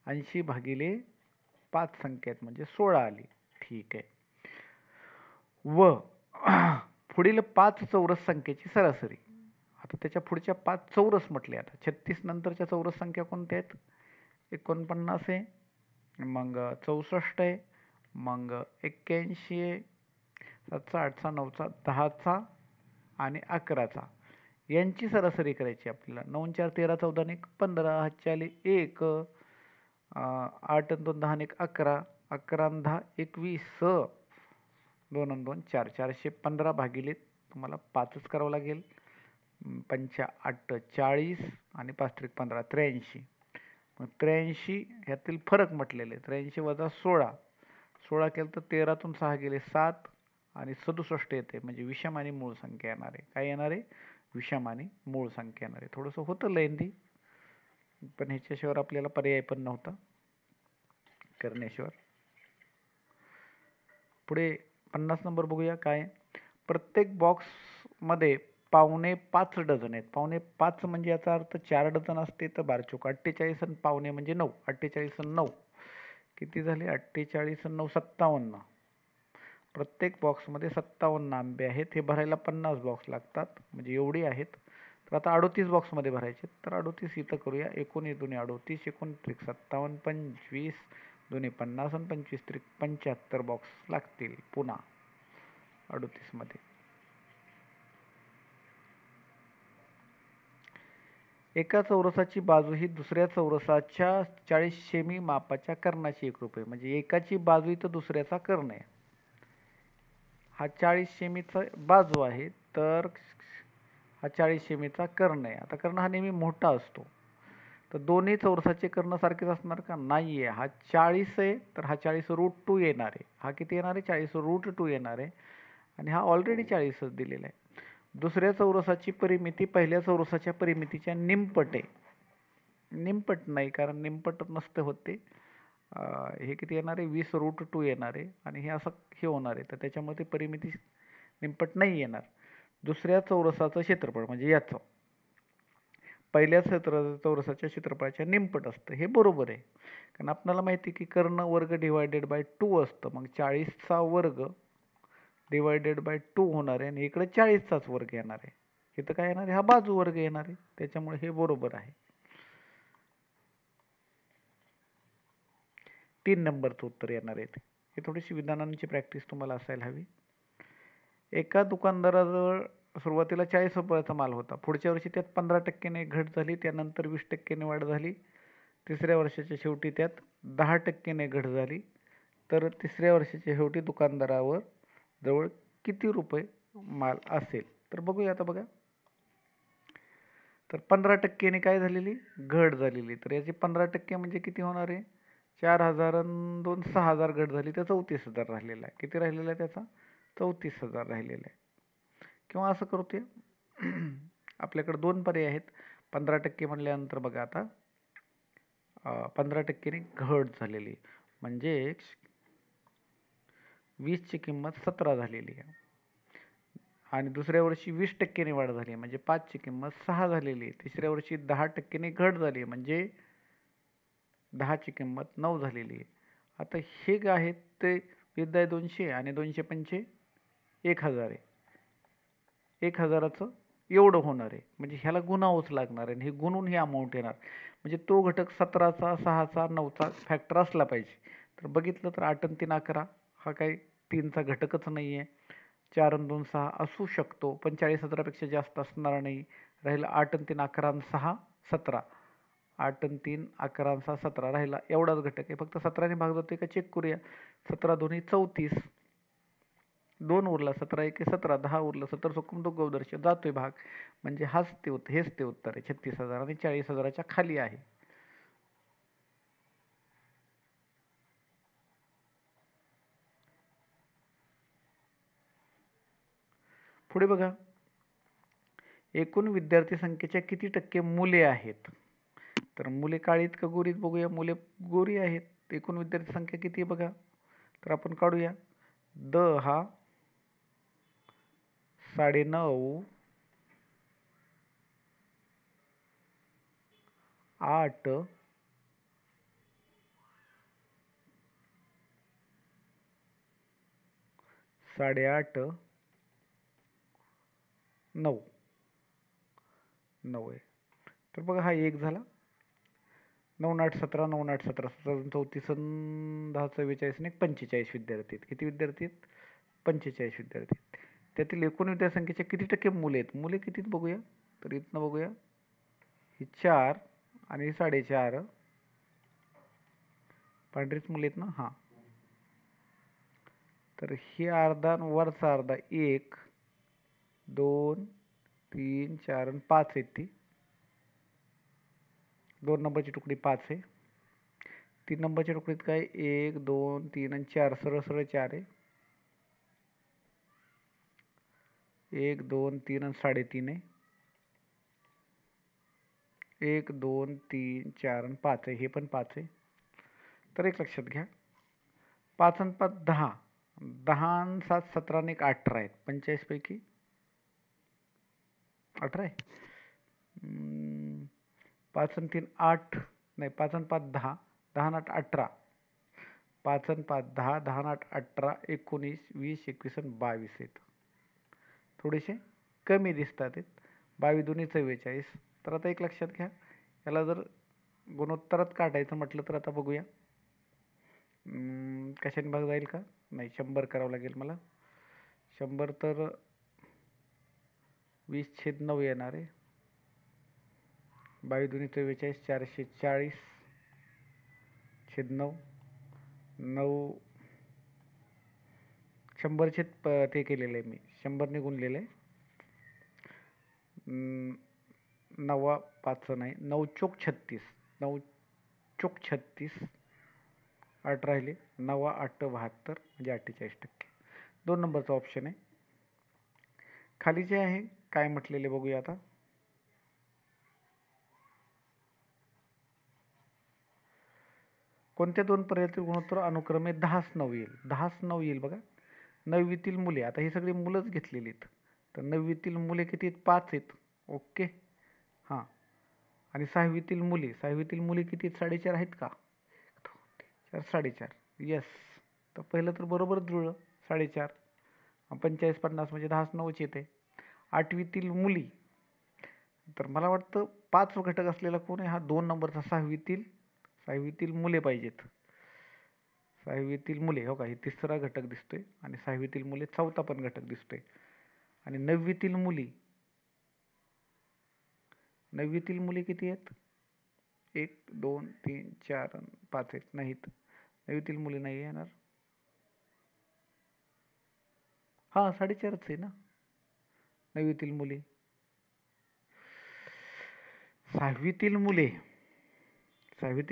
80 भागिले 5 संख्या आहेत म्हणजे 16 आली. ठीक आहे. व पुढील 5 चौरस संख्येची सरासरी. आता त्याच्या पुढच्या 5 चौरस म्हटले. आता 36 नंतरच्या चौरस संख्या कोणत्या आहेत? 49 आहे, मग 64 आहे, मग 81 आहे, 7चा 8चा 9चा 10चा आणि 11चा. यांची सरासरी करायची आपल्याला. 9 4 13 14 आणि 15, हातचे आले 1, 8 आणि 2 10 आणि 11, 11 आणि 10 21, 2 आणि 2 4, 415 भागिले तुम्हाला 5च करावं लागेल. 5 8 40 आणि 5 त्रिक 15, 83. मग 83 ह्यातील फरक म्हटलेले 83 वजा 16, 16 केलं तर 13तून 6 गेले 7 आणि 67 येते म्हणजे विषम आणि मूळ संख्या येणार आहे. काय येणार आहे? विषम आणि मूळ संख्या येणार आहे. थोडंसं होतं लेंदी, पण ह्याच्याशिवाय आपल्याला पर्याय पण नव्हता करण्याशिवाय. पुढे 50 नंबर बघूया काय. प्रत्येक बॉक्समध्ये पावणे 5 डझन आहेत. पावणे 5 म्हणजे याचा अर्थ 4 डझन असते तर 12 48 आणि पावणे म्हणजे 9. 48 आणि 9 किती झाले? 48 आणि 9 57. प्रत्येक बॉक्समध्ये 57 आंबे आहेत. हे भरायला 50 बॉक्स लागतात म्हणजे एवढी आहेत. तर आता 38 बॉक्समध्ये भरायचे. तर 38 इथं करूया. 19 दुने 38, 19 त्रिक 57, 25 दोन्ही 50 आणि 25 त्रिक 75 बॉक्स लागतील पुन्हा 38 मध्ये. एका चौरसाची बाजू ही दुसऱ्या चौरसाच्या 40 सेमी मापाच्या कर्णाची एकरूप आहे. म्हणजे एकाची बाजू इथं दुसऱ्याचा कर्ण आहे. हा 40 सेमीचा बाजू आहे तर हा 40 सेमीचा कर्ण आहे. आता कर्ण हा नेहमी मोठा असतो. तर दोन्ही चौरसाचे कर्ण सारखेच असणार का? नाहीये. हा 40 आहे तर हा 40√2 येणार आहे. हा किती येणार आहे? 40√2 येणार आहे आणि हा ऑलरेडी 40च दिलेला आहे. दुसऱ्या चौरसाची परिमिती पहिल्या चौरसाच्या परिमितीच्या निमपट आहे. निमपट नाही, कारण निमपट नसते होते. हे किती येणार आहे? 20√2 येणार आहे आणि हे असं हे होणार आहे तर त्याच्यामध्ये परिमिती निमपट नाही येणार. दुसऱ्या चौरसाचं क्षेत्रफळ म्हणजे याचं पहिल्या चौरसाच्या क्षेत्रफळाच्या निमपट असतं. हे बरोबर आहे, कारण आपल्याला माहिती की कर्ण वर्ग डिवायडेड बाय 2 असतं. मग 40चा वर्ग डिवायडेड बाय 2 होणार आहे आणि इकडे 40चाच वर्ग येणार आहे. इथं काय येणार आहे? हा बाजू वर्ग येणार आहे. त्याच्यामुळे हे बरोबर आहे. 3 नंबरचं उत्तर येणार आहे. हे थोडीशी विधानांची प्रॅक्टिस तुम्हाला असायला हवी. एका दुकानदाराजवळ सुरुवातीला 40 रुपयाचा माल होता. पुढच्या वर्षी त्यात 15% घट झाली, त्यानंतर 20% वाढ झाली. तिसऱ्या वर्षाच्या शेवटी त्यात 10% घट झाली. तर तिसऱ्या वर्षाच्या शेवटी दुकानदारावर जवळ किती रुपये माल असेल? तर बघूया आता बघा. तर 15% काय झालेली? घट झालेली. तर याची 15% म्हणजे किती होणार आहे? 4,000 आणि 2 6,000 घट झाली तर 34,000 राहिलेला आहे. किती राहिलेला आहे त्याचा? 34,000 राहिलेला आहे. किंवा असं करूया, आपल्याकडे 2 पर्याय आहेत. 15% म्हणल्यानंतर बघा आता 15%ने घट झालेली म्हणजे 20 ची किंमत 17 झालेली आहे आणि दुसऱ्या वर्षी 20% वाढ झाली म्हणजे 5 ची किंमत 6 झालेली आहे. तिसऱ्या वर्षी 10% घट झाली म्हणजे 10 ची किंमत 9 झालेली आहे. आता हे काय आहेत ते विद्या 200 आणि 200 पंचे 1000 आहे. 1000चं एवढं होणार आहे म्हणजे ह्याला गुणावंच लागणार आहे आणि हे गुणून हे अमाऊंट येणार. म्हणजे तो घटक 17चा 6चा 9चा फॅक्टर असला पाहिजे. तर बघितलं तर 8 आणि 3 11 हा काही 3चा घटकच नाही आहे. 4 आणि 2 6 असू शकतो पण 40,000पेक्षा जास्त असणार नाही. राहिला 8 आणि 3 11 आणि 6 17. 8 आणि 3 11 आणि 6 17 राहिला एवढाच घटक आहे. फक्त 17ने भाग जातोय का चेक करूया. 17 दोन्ही 34, 2 उरला, 17 एके 17, 10 उरलं, 70 चौकोन 2 दर्श जातोय भाग म्हणजे हेच ते उत्तर आहे. 36,000 आणि 40,000च्या खाली आहे. पुढे बघा, एकूण विद्यार्थी संख्येच्या किती टक्के मुले आहेत? तर मुले काळीत का गोरीत बघूया. मुले गोरी आहेत. एकूण विद्यार्थी संख्या किती आहे बघा. तर आपण काढूया. 10, 9.5, 8, 8.5, 9. 9 आहे. तर बघा हा 1 झाला. 9 8 17 9 8 17 17 34 10 44 आणि 45 विद्यार्थी आहेत. किती विद्यार्थी आहेत? 45 विद्यार्थी आहेत. त्यातील एकूण विद्यार्थ्यांच्या किती टक्के मुले आहेत? मुले किती आहेत बघूया. तर इथनं बघूया. ही 4 आणि 4.5 पांढरीच मुले आहेत ना? हां. तर हे अर्धा आणि वरचा अर्धा 1 2 3 4 आणि 5 आहेत ती. 2 नंबरची तुकडी 5 आहे. 3 नंबरच्या तुकडीत काय 1 2 3 आणि 4 सरळ सरळ 4 आहे. 1 2 3 आणि 3.5 आहे. 1 2 3 4 आणि 5 आहे. हे पण 5 आहे. तर एक लक्षात घ्या. 5 आणि 5 10. 10 आणि 7 17 आणि 1 18 आहेत. 45 पैकी 18 आहे. 5 आणि 3 8 नाही 5 आणि 5 10. 10 आणि 8 18. 5 आणि 5 10. 10 आणि 8 18 19 20 21 आणि 22 आहेत. थोडेसे कमी दिसतात आहेत. 22 दुनी 44. तर आता एक लक्षात घ्या. याला जर गुणोत्तरात काढायचं म्हटलं तर आता बघूया. कशाने भाग जाईल का? नाही 100 करावं लागेल मला. 100 तर 20/9 येणार आहे. 22 दुनी 44 440/9 9 100 ते केलेलं आहे मी. 100 ने गुणलेलं आहे. 9 5 नाही 9 चोक 36. 9 चोक 36. 8 राहिले. 9 8 72 म्हणजे 48%. 2 नंबरचा ऑप्शन आहे. खाली जे आहे काय म्हटलेले बघूया आता. कोणत्या दोन पर्यायातील गुणोत्तर अनुक्रमे 10/9 येईल? 10/9 येईल बघा. 9वीतील मुले, आता ही सगळी मुलंच घेतलेली आहेत. तर 9वीतील मुले किती आहेत? 5 आहेत. ओके. हां. आणि 6वीतील मुले, 6वीतील मुले किती आहेत? 4.5 आहेत का? 4 4.5. येस. तर पहिलं तर बरोबरच जुळलं. 4.5. 45 50 म्हणजे 10/9च येते. 8वीतील मुली, तर मला वाटतं 5 घटक असलेला कोण आहे? हा 2 नंबरचा 6वीतील मुले पाहिजेत. 6वीतील मुले हो का, हे तिसरा घटक दिसतोय आणि 6वीतील मुले चौथा पण घटक दिसतोय. आणि 9वीतील मुली किती आहेत? 1 2 3 4 आणि 5 आहेत. नाहीत. 9वीतील मुली नाही येणार. हा 4.5च आहे ना 9वीतील मुली. 6वीतील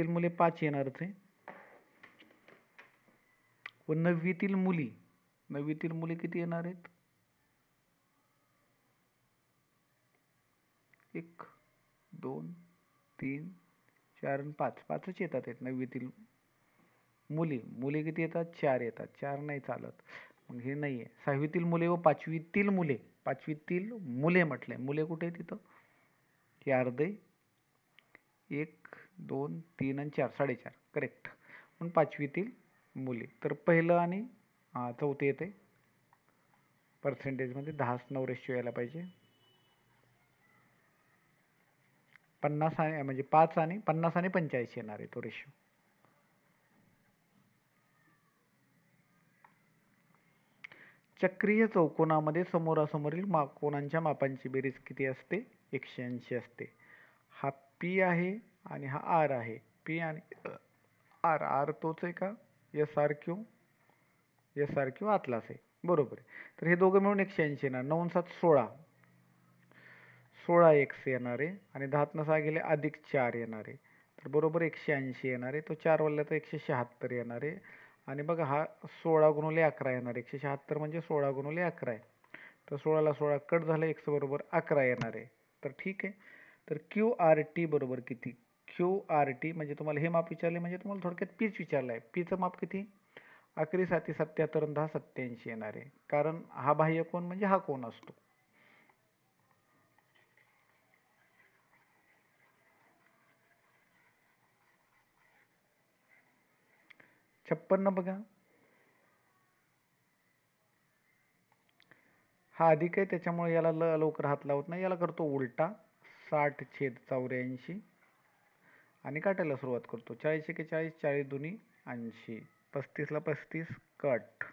मुले 5 येणारच आहे. व 9वीतील मुली किती येणार आहेत? 1 2 3 4 आणि 5. 5च येतात आहेत 9वीतील मुली किती येतात? 4 येतात. 4 नाही चालत. मग हे नाही आहे. 6वीतील मुले व 5वीतील मुले. 5वीतील मुले म्हटलंय. मुले कुठे आहे तिथं? हे अर्धे. 1 2 3 आणि 4 4.5. करेक्ट. म्हणून 5वीतील मुले. तर पहिलं आणि चौथे येते. पर्सेंटेजमध्ये 10/9 रेशो यायला पाहिजे. 50 आणि म्हणजे 5 आणि 50 आणि 45 येणार आहे तो रेशो. चक्रीय चौकोनामध्ये समोरासमोरील कोनांच्या मापांची बेरीज किती असते? 180 असते. हा P आहे आणि हा R आहे. P आणि R तोच आहे का? SR आतलाच आहे. बरोबर आहे. तर हे दोघं मिळून 180 येणार. 9 7 16. 16x येणार आहे आणि 10 6 गेले +4 येणार आहे. तर बरोबर 180 येणार आहे. तो 4 वाल्याचा 176 येणार आहे. आणि बघा हा 16 गुणिले 11 येणार आहे. 176 म्हणजे 16 गुणिले 11 आहे. तर 16 ला 16 कट झालं. x बरोबर 11 येणार आहे. तर ठीक आहे. तर QRT बरोबर किती? QRT म्हणजे तुम्हाला हे माप विचारले म्हणजे तुम्हाला थोडक्यात Pच विचारलं आहे. Pचं माप किती? अकरी 7 77 आणि 10 87 येणार आहे. कारण हा बाह्य कोन म्हणजे हा कोन असतो. 56 बघा. हा अधिक आहे त्याच्यामुळे याला लवकर हात लावत नाही. याला करतो उलटा 60/84 आणि काटायला सुरुवात करतो. 40 एके 40, 40 दुनी 80. 35 ला 35 कट.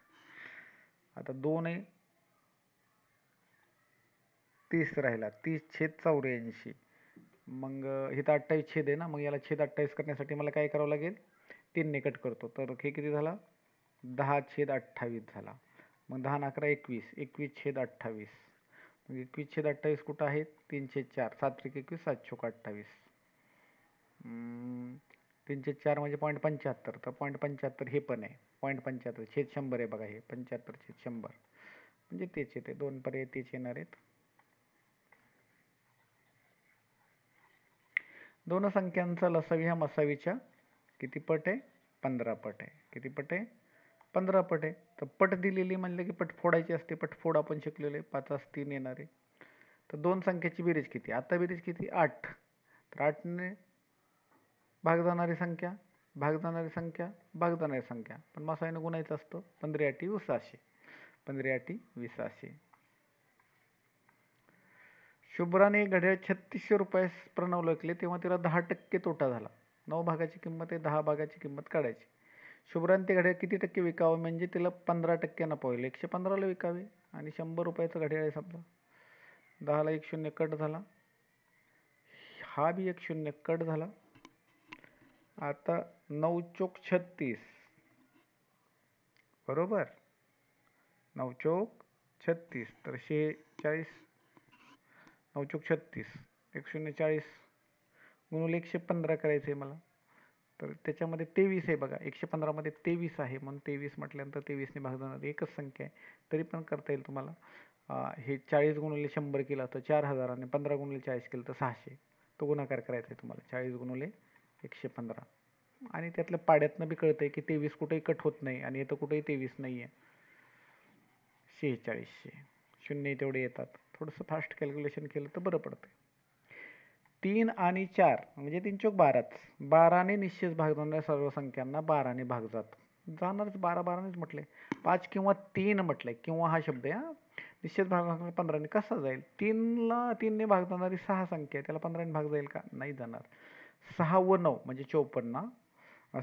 आता 2 आहे 30 राहिला. 30/84. मग इथं 28 छेद आहे ना, मग याला छेद 28 करण्यासाठी मला काय करावं लागेल? 3 ने कट करतो. तर हे किती झाला? 10/28 झाला. मग 10 आणि 11 21. 21/28. मग 21/28 कुठं आहे? 3/4. 7 त्रिक 21, 7 चोक 28. 3/4 म्हणजे 0.75. तर 0.75 हे पण आहे. 0.75 छेद 100 आहे बघा हे. 75/100 म्हणजे तेच येते. 2 पर्याय तेच येणार आहेत. दोन संख्यांचा लसावी हा मसावीच्या किती पट आहे? 15 पट आहे. किती पट आहे? 15 पट आहे. तर पट दिलेली म्हणलं की पट फोडायची असते. पट फोड आपण शिकलेलो आहे. 5 3 येणार आहे. तर दोन संख्येची बेरीज किती? आता बेरीज किती? 8. तर 8 ने भाग जाणारी संख्या, भाग जाणारी संख्या, भाग जाणारी संख्या. पण मसावीने गुणायचं असतं. 15 8 20. 15 8 20. शुभ्राने घड्याळ 3600 रुपयास प्रणवला विकले तेव्हा तिला 10% तोटा झाला. 9 भागाची किंमत आहे, 10 भागाची किंमत काढायची. शुभ्राने ते घड्याळ किती टक्के विकावं म्हणजे तिला 15% नफा होईल. 115 ला विकावे आणि 100 रुपयाचं घड्याळ आहे समजा. 10 ला 1 शून्य कट झाला. हा बी 1 शून्य कट झाला. आता 9 चोक 36 बरोबर. 9 चोक 36 तर 46. 9 चोक 36 1 शून्य 40 गुणुले 115 करायचं आहे मला. तर त्याच्यामध्ये 23 आहे बघा. 115 मध्ये 23 आहे म्हणून 23 म्हटल्यानंतर 23 ने भाग जाणार एकच संख्या आहे. तरी पण करता येईल तुम्हाला. हे 40 गुणुले 100 केलं तर 4000 आणि 15 गुणुले 40 केलं तर 600. तो गुणाकार करायचा आहे तुम्हाला. 40 गुणुले 115 आणि त्यातल्या पाड्यातनं बी कळतंय की 23 कुठेही कट होत नाही आणि इथं कुठेही 23 नाही आहे. 4600 शून्य तेवढे येतात. थोडंसं फास्ट कॅल्क्युलेशन केलं तर बरं पडतं. 3 आणि 4 म्हणजे 3 चोक 12च. 12ने निश्चित भाग जाणाऱ्या सर्व संख्यांना 12ने भाग जातो. जाणारच 12 12नेच म्हटलंय. 5 किंवा 3 म्हटलंय किंवा हा शब्द आहे. निश्चित भाग जाणाऱ्या 15ने कसा जाईल? 3 ने भाग जाणारी 6 संख्या आहे. त्याला 15ने भाग जाईल का? नाही जाणार. 6 व 9 म्हणजे 54.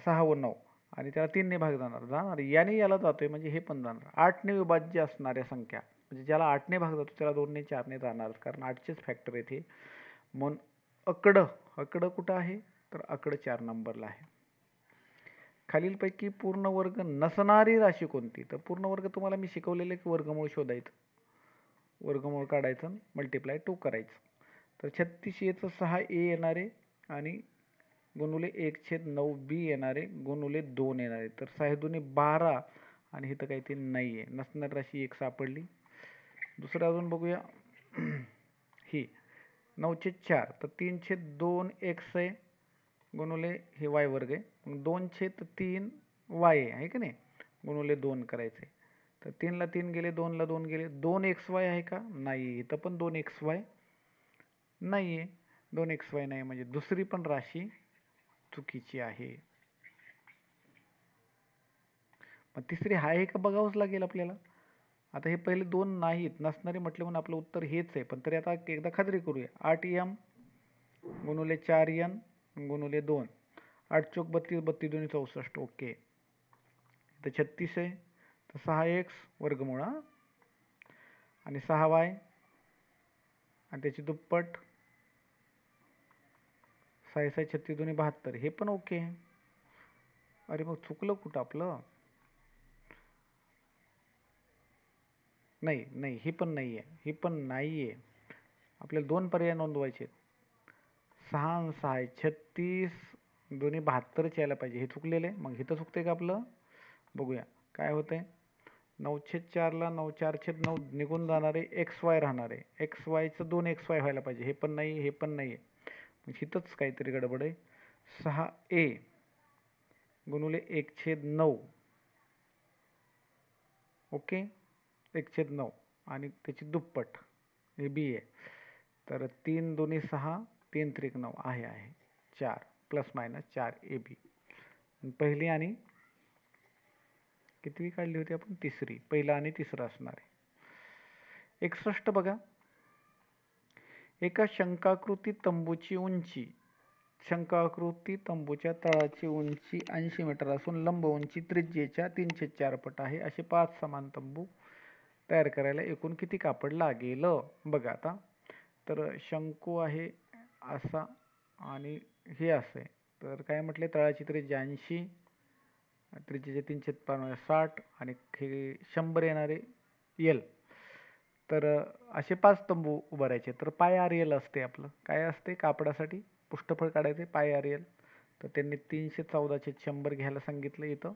6 व 9 आणि त्याला 3 ने भाग जाणार. याने याला जातोय म्हणजे हे पण जाणार. 8 ने विभाज्य असणाऱ्या संख्या म्हणजे ज्याला 8 ने भाग जातो त्याला 2 ने 4 ने जाणारच कारण 8चेच फॅक्टर आहेत हे. म्हणून अकडं कुठं आहे? तर अकडं 4 नंबरला आहे. खालीलपैकी पूर्ण वर्ग नसणारी राशी कोणती? तर पूर्ण वर्ग तुम्हाला मी शिकवलेले की वर्गमूळ शोधायचं. वर्गमूळ काढायचं, मल्टिप्लाय 2 करायचं. तर 36 6a येणारे आणि गुणुले 1/9b येणारे गुणुले 2 येणारे. तर 6 दुनी 12 आणि इथं काही ते नाही आहे. नसणारी राशी एक सापडली. दुसरं अजून बघूया. ही 9/4 तर 3/2x आहे गुणुले हे y वर्ग आहे. मग 2/3y आहे का नाही? गुणुले 2 करायचे. तर 3 ला 3 गेले, 2 ला 2 गेले. 2xy आहे का? नाही. इथं पण 2xy नाही आहे. 2xy नाही म्हणजे दुसरी पण राशी चुकीची आहे. मग तिसरी आहे का बघावंच लागेल आपल्याला. आता हे पहिले 2 नाहीत नसणारे म्हटले म्हणून आपलं उत्तर हेच आहे. पण तरी आता एकदा खात्री करूया. 8m गुणुले 4n गुणुले 2. 8 चोक 32, 32 दुनी 64. ओके. इथं 36 आहे. तर 6x वर्गमूळ आणि 6y आणि त्याची दुप्पट 6 6 36 दुनी 72. हे पण ओके. अरे मग चुकलं कुठं आपलं? नाही नाही ही पण नाही आहे. ही पण नाही आहे. आपल्याला 2 पर्याय नोंदवायचे आहेत. 6 आणि 6 आहे. 36 दोन्ही 72च यायला पाहिजे. हे चुकलेलं आहे. मग इथं चुकतंय का आपलं? बघूया काय होतंय. 9/4 ला 9/4/9 निघून जाणारे xy राहणार आहे. xyचं 2xy व्हायला पाहिजे. हे पण नाही, हे पण नाही आहे. मग इथंच काहीतरी गडबड आहे. 6a गुणुले 1/9 okay. 1/9 आणि त्याची दुप्पट हे बी आहे. तर 3 दोन्ही 6, 3 त्रिक 9 आहे 4 प्लस मायनस 4 ए बी. पहिली आणि कितवी काढली होती आपण? तिसरी. पहिला आणि तिसरा असणार आहे. 61 बघा. एका शंकाकृती तंबूची उंची, शंकाकृती तंबूच्या तळाची उंची 80 मीटर असून लंब उंची त्रिज्येच्या 3/4 पट आहे. असे 5 समान तंबू तयार करायला एकूण किती कापड लागेल? बघा आता. तर शंकू आहे असा आणि हे असं आहे. तर काय म्हटले? तळाची त्रिज्या 80, त्रिज्येचे 3/5 60 आणि हे 100 येणारे एल. तर असे 5 तंबू उभारायचे. तर पाय आर एल असते आपलं. काय असते कापडासाठी? पृष्ठफळ काढायचे पाय आर एल. तर त्यांनी 314/100 घ्यायला सांगितलं इथं.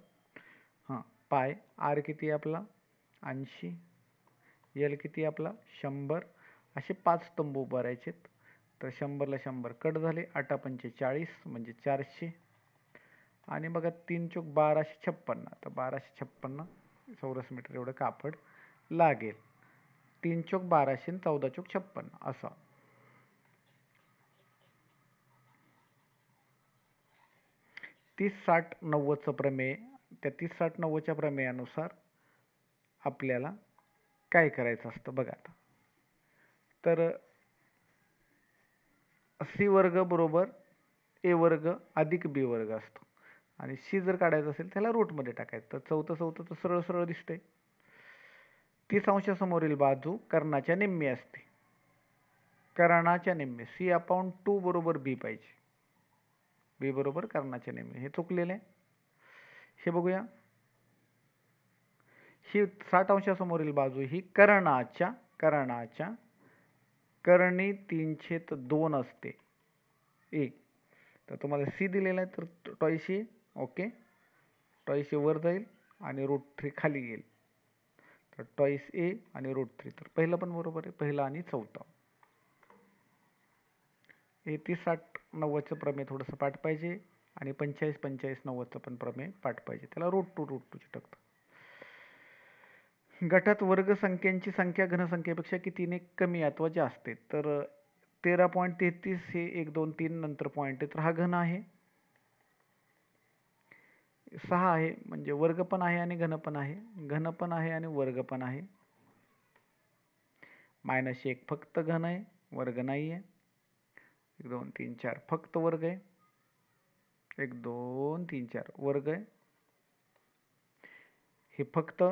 हां, पाय आर किती आहे आपला? 80, एल किती आपला? 100. असे 5 तंबू उभारायचेत. तर 100ला 100 कट झाले. 8×5 40 म्हणजे 400. आणि बघा 3 चोक 1256. तर 1256 चौरस मीटर एवढं कापड लागेल. 3 चोक 1200 आणि 14 चोक 56 असं. 30-60-90चं प्रमेय. त्या 30-60-90च्या प्रमेयानुसार आपल्याला काय करायचं असतं बघा आता. तर सी वर्ग बरोबर ए वर्ग अधिक बी वर्ग असतो आणि सी जर काढायचं असेल त्याला रूटमध्ये टाकायचं. तर चौथं तर सरळ सरळ दिसतंय. 30 अंशासमोरील बाजू कर्णाच्या निम्मी असते. कर्णाच्या निम्मी. C/2 बरोबर बी पाहिजे. बी बरोबर कर्णाच्या निम्मी. हे चुकलेलं आहे. हे बघूया. ही 60 अंशासमोरील बाजू ही कर्णाच्या कर्णी 3/2 असते. ए. तर तुम्हाला सी दिलेला आहे तर twice A. Okay. Twice A वर जाईल आणि √3 खाली येईल. तर टॉईस ए आणि √3. तर पहिलं पण बरोबर आहे. पहिलं आणि चौथं. हे 30-60-90चं प्रमेय थोडंसं पाठ पाहिजे आणि 45-45-90चं पण प्रमेय पाठ पाहिजे. त्याला √2 चिटकतं. गटात वर्गसंख्यांची संख्या घनसंख्येपेक्षा कितीने कमी अथवा जास्त आहे? तर 13.33 हे 1 2 3 नंतर पॉईंट आहे. तर हा घन आहे. 6 आहे म्हणजे वर्ग पण आहे आणि घन पण आहे. घन पण आहे आणि वर्ग पण आहे. -1 फक्त घन आहे, वर्ग नाही आहे. 1 2 3 4 फक्त वर्ग आहे. 1 2 3 4 वर्ग आहे. हे फक्त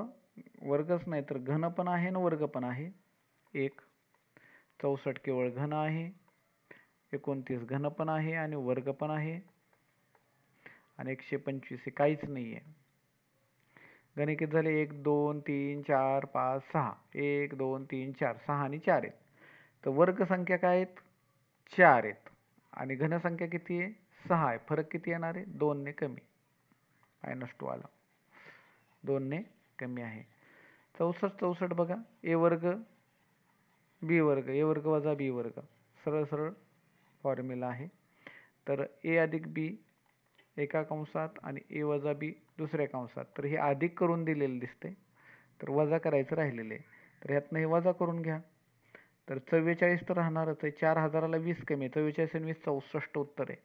वर्गच नाही तर घन पण आहे आणि वर्ग पण आहे. 1 64 केवळ घन आहे. 29 घन पण आहे आणि वर्ग पण आहे आणि 125 हे काहीच नाही आहे. घन किती झाले? 1 2 3 4 5 6. 1 2 3 4 6 आणि 4 आहेत. तर वर्ग संख्या काय आहेत? 4 आहेत आणि घनसंख्या किती आहे? 6 आहे. फरक किती येणार आहे? 2 ने कमी. -2 आला. 2 ने कमी आहे. 64 बघा. ए वर्ग बी वर्ग, ए वर्ग वजा बी वर्ग. सरळ सरळ फॉर्म्युला आहे. तर ए अधिक बी एका कंसात आणि ए वजा बी दुसऱ्या कंसात. तर हे अधिक करून दिलेलं दिसतंय. तर वजा करायचं राहिलेलं आहे. तर ह्यातनं हे वजा करून घ्या. तर 44 तर राहणारच आहे. 4000ला 20 कमी आहे. 44 आणि 20 64 उत्तर आहे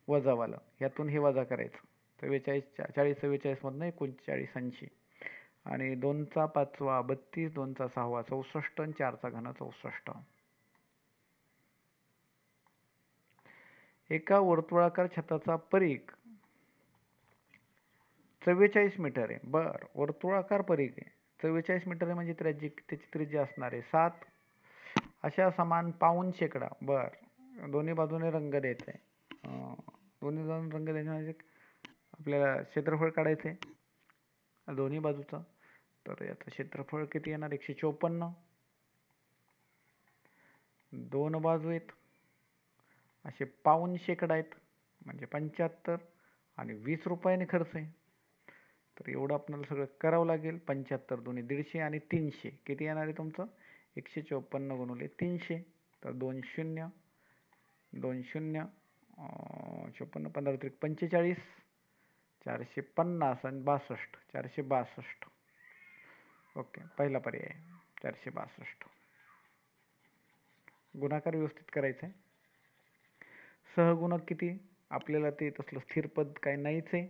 वजावालं. ह्यातून हे वजा करायचं. 44 40 44 मधनं 39 80 आणि 2चा 5वा 32, 2चा 6वा 64 आणि 4चा घन 64. एका वर्तुळाकार छताचा परिघ 44 मीटर आहे. बर, वर्तुळाकार परिघ आहे. 44 मीटर आहे म्हणजे त्याची त्रिज्या असणार आहे 7. अशा समान पाऊण शेकडा. बर, दोन्ही बाजूने रंग द्यायचा आहे. दोन्ही बाजूने रंग द्यायचा म्हणजे आपल्याला क्षेत्रफळ काढायचं आहे दोन्ही बाजूचं. तर याचं क्षेत्रफळ किती येणार? 154. 2 बाजू आहेत असे पाऊण शेकडा आहेत म्हणजे 75 आणि 20 रुपयाने खर्च आहे. तर एवढं आपल्याला सगळं करावं लागेल. 75 दोन्ही 150 आणि 300 किती येणार आहे तुमचं? 154 गुणिले 300. तर 2 0 2 0 54 15 त्रिक 45 450 आणि 62 462. ओके, पहिला पर्याय 462. गुणाकार व्यवस्थित करायचा आहे. सहगुणक किती? आपल्याला ते तसलं स्थिर पद काही नाहीच आहे,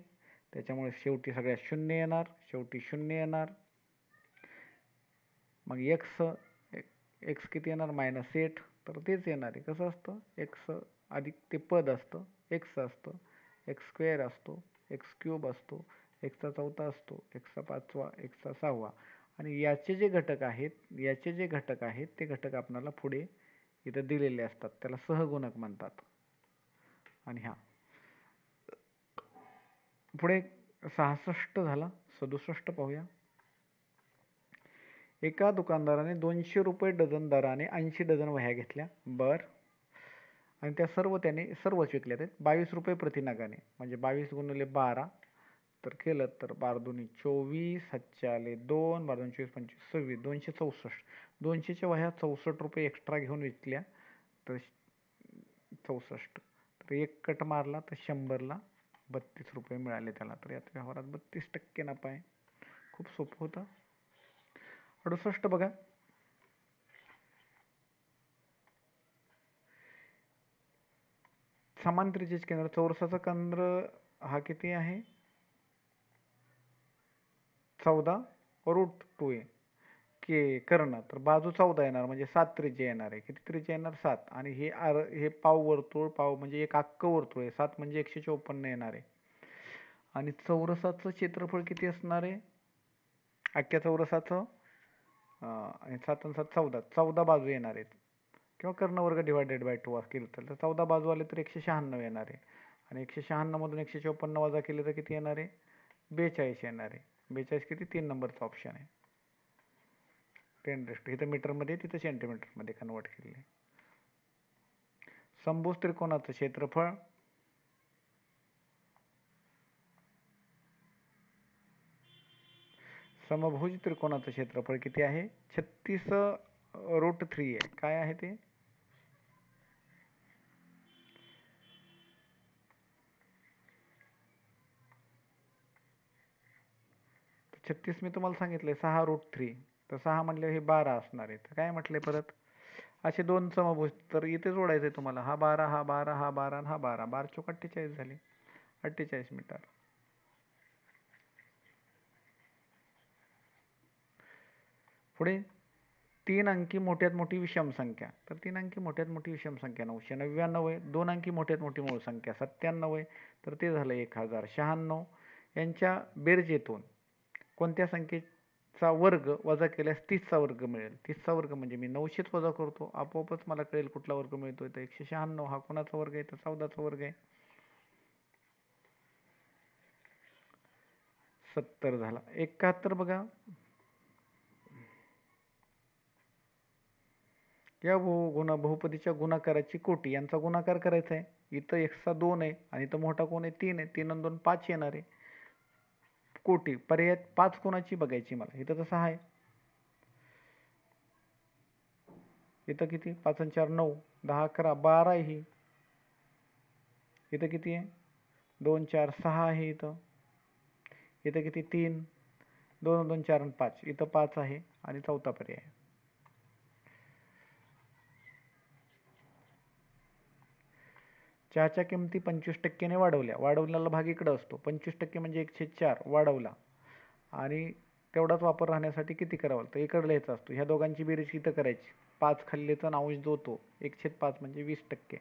त्याच्यामुळे शेवटी सगळ्यात शून्य येणार, शेवटी शून्य येणार. मग एक्स किती येणार? -8. तर तेच येणार आहे. कसं असतं? एक्स अधिक ते पद असतं, एक्स असतं, एक्स स्क्वेअर असतो, एक्स क्यूब असतो, एक्सचा चौथा असतो, एक्सचा पाचवा, एक्सचा सहावा. आणि याचे जे घटक आहेत ते घटक आपल्याला पुढे इथं दिलेले असतात, त्याला सहगुणक म्हणतात. आणि पुढे 66 झाला. 67 पाहूया. एका दुकानदाराने 200 रुपये डझन दराने 80 डझन वह्या घेतल्या. आणि त्या सर्वच विकल्या. ते 22 रुपये प्रति नगाने, म्हणजे 22 गुणिले 12 तर केलं तर 12 दुनी 24, 7 आले 2, 12 24, 25, 26, 264. 200च्या वह्या 64 रुपये एक्स्ट्रा घेऊन विकल्या तर 64. तर एक कट मारला तर 100ला 32 रुपये मिळाले त्याला. तर यात व्यवहारात 32% नफा आहे. खूप सोपं होतं. 68 बघा. समान त्रिज्येचे केंद्र चौरसाचा केंद्र हा किती आहे? 14√2 आहे के कर्ण. तर बाजू 14 येणार, म्हणजे 7 त्रिज्या येणार आहे. किती त्रिज्या येणार? 7. आणि हे पाव म्हणजे एक अख्खं वर्तुळ आहे. 7 म्हणजे 154 येणार आहे. आणि चौरसाचं क्षेत्रफळ किती असणार आहे? अख्ख्या चौरसाचं 7 आणि 7 14. 14 बाजू येणार आहेत. किंवा कर्णवर्ग डिवायडेड बाय 2 केलं तर 14 बाजू आले तर 196 येणार आहे. आणि 196 मधून 154 वजा केले तर किती येणार आहे? 42 येणार आहे. 42 किती? 3 नंबरचा ऑप्शन आहे. 10 इथं मीटरमध्ये, तिथं सेंटीमीटरमध्ये कन्वर्ट केले. समभुज त्रिकोणाचं क्षेत्रफळ समभुज त्रिकोणाचं क्षेत्रफळ किती आहे? 36√3 आहे. काय आहे ते? 36 मी तुम्हाला सांगितलंय 6√3. तर 6 म्हणले हे 12 असणार आहे. तर काय म्हटलंय परत? असे दोन समभुज, तर इथे जोडायचंय तुम्हाला. हा 12, हा 12, हा 12 आणि हा 12. 12 चोक 48 झाले. 48 मीटर. पुढे 3 अंकी मोठ्यात मोठी विषम संख्या. तर 3 अंकी मोठ्यात मोठी विषम संख्या 999 आहे. 2 अंकी मोठ्यात मोठी मूळ संख्या 97 आहे. तर ते झालं 1096. यांच्या बेरजेतून कोणत्या संख्येचा वर्ग वजा केल्यास 30चा वर्ग मिळेल? 30चा वर्ग म्हणजे मी 900 वजा करतो, आपोआपच मला कळेल कुठला वर्ग मिळतोय. तर 196 हा कोणाचा वर्ग आहे? तर 14चा वर्ग आहे. 70 झाला. 71 बघा. या बहुपदीच्या गुणाकाराची कोटी यांचा गुणाकार करायचा आहे. इथं एक्सचा 2 आहे आणि इथं मोठा कोण आहे? 3 आहे. 3 आणि 2 5 येणार आहे. कोटी पर्यायात 5 कोणाची बघायची मला. इथं तर 6 आहे. इथं किती? 5 आणि 4 9, 10 11 12 आहे ही. इथं किती आहे? 2 4 6 आहे इथं. इथं किती? 3, 2 2 4 आणि 5. इथं 5 आहे आणि चौथा पर्याय आहे. चहाच्या किमती 25% वाढवल्या. वाढवलेला भाग इकडं असतो. 25% म्हणजे 1/4 वाढवला. आणि तेवढाच वापर राहण्यासाठी किती करावं? तर इकडं लिहायचा असतो. ह्या दोघांची बेरीज किती करायची? 5 खाल्लेचा अंश जो तो 1/5 म्हणजे 20%.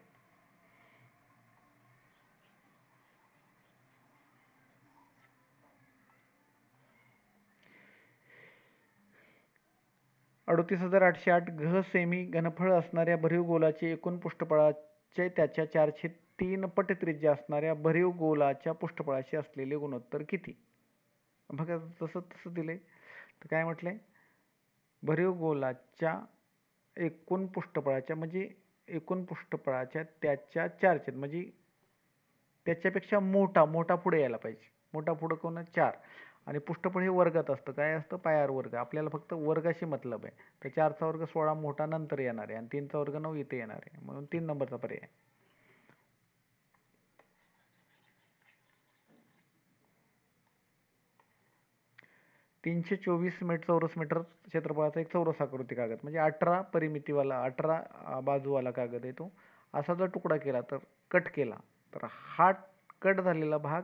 अडोतीस हजार 808 सेमी घनफळ असणाऱ्या भरीव गोलाचे एकूण पृष्ठफळाचे त्याच्या 403 पट त्रिज्या असणाऱ्या भरीव गोलाच्या पृष्ठफळाशी असलेले गुणोत्तर किती? बघा तसं दिलंय. तर काय म्हटलंय? भरीव गोलाच्या एकूण पृष्ठफळाच्या म्हणजे एकूण पृष्ठफळाच्या त्याच्या 4 म्हणजे त्याच्यापेक्षा मोठा पुढे यायला पाहिजे. मोठा पुढे कोण? 4. आणि पृष्ठफळ हे वर्गात असतं. काय असतं? पाय वर्ग. आपल्याला फक्त वर्गाशी मतलब आहे. तर 4चा वर्ग 16 मोठा नंतर येणार आहे आणि 3चा वर्ग 9 इथे येणार आहे. म्हणून 3 नंबरचा पर्याय. 324 चौरस मीटर क्षेत्रफळाचा एक चौरस आकृती कागद, म्हणजे 18 परिमितीवाला, 18 बाजूवाला कागद आहे तो. असा जर तुकडा केला तर कट केला तर हा कट झालेला भाग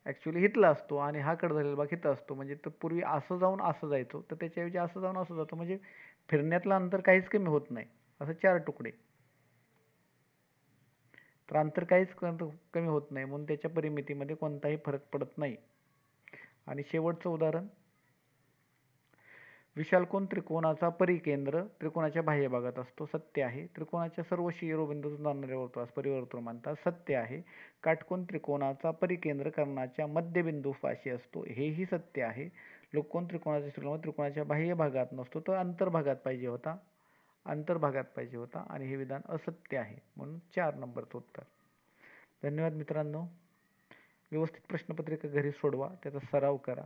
ॲक्च्युली इथला असतो आणि हा कट झालेला भाग इथं असतो. म्हणजे तर पूर्वी असं जाऊन असं जायचो, तर त्याच्याऐवजी असं जाऊन असं जातो, म्हणजे फिरण्यातलं अंतर काहीच कमी होत नाही. असं 4 तुकडे, तर अंतर काहीच कमी होत नाही, म्हणून त्याच्या परिमितीमध्ये कोणताही फरक पडत नाही. आणि शेवटचं उदाहरण, विशालकोन त्रिकोणाचा परिकेंद्र त्रिकोणाच्या बाह्य भागात असतो, सत्य आहे. त्रिकोणाच्या सर्व शिरोबिंदूतून जाणाऱ्या वर्तुळास परिवर्तुळ म्हणतात, सत्य आहे. काटकोन त्रिकोणाचा परिकेंद्र कर्णाच्या मध्यबिंदूपाशी असतो, हेही सत्य आहे. लोककोन त्रिकोणाच्या त्रिकोणाच्या बाह्य भागात नसतो, तर अंतर्भागात पाहिजे होता, अंतर्भागात पाहिजे होता, आणि हे विधान असत्य आहे, म्हणून 4 नंबरचं उत्तर. धन्यवाद मित्रांनो. व्यवस्थित प्रश्नपत्रिका घरी सोडवा, त्याचा सराव करा.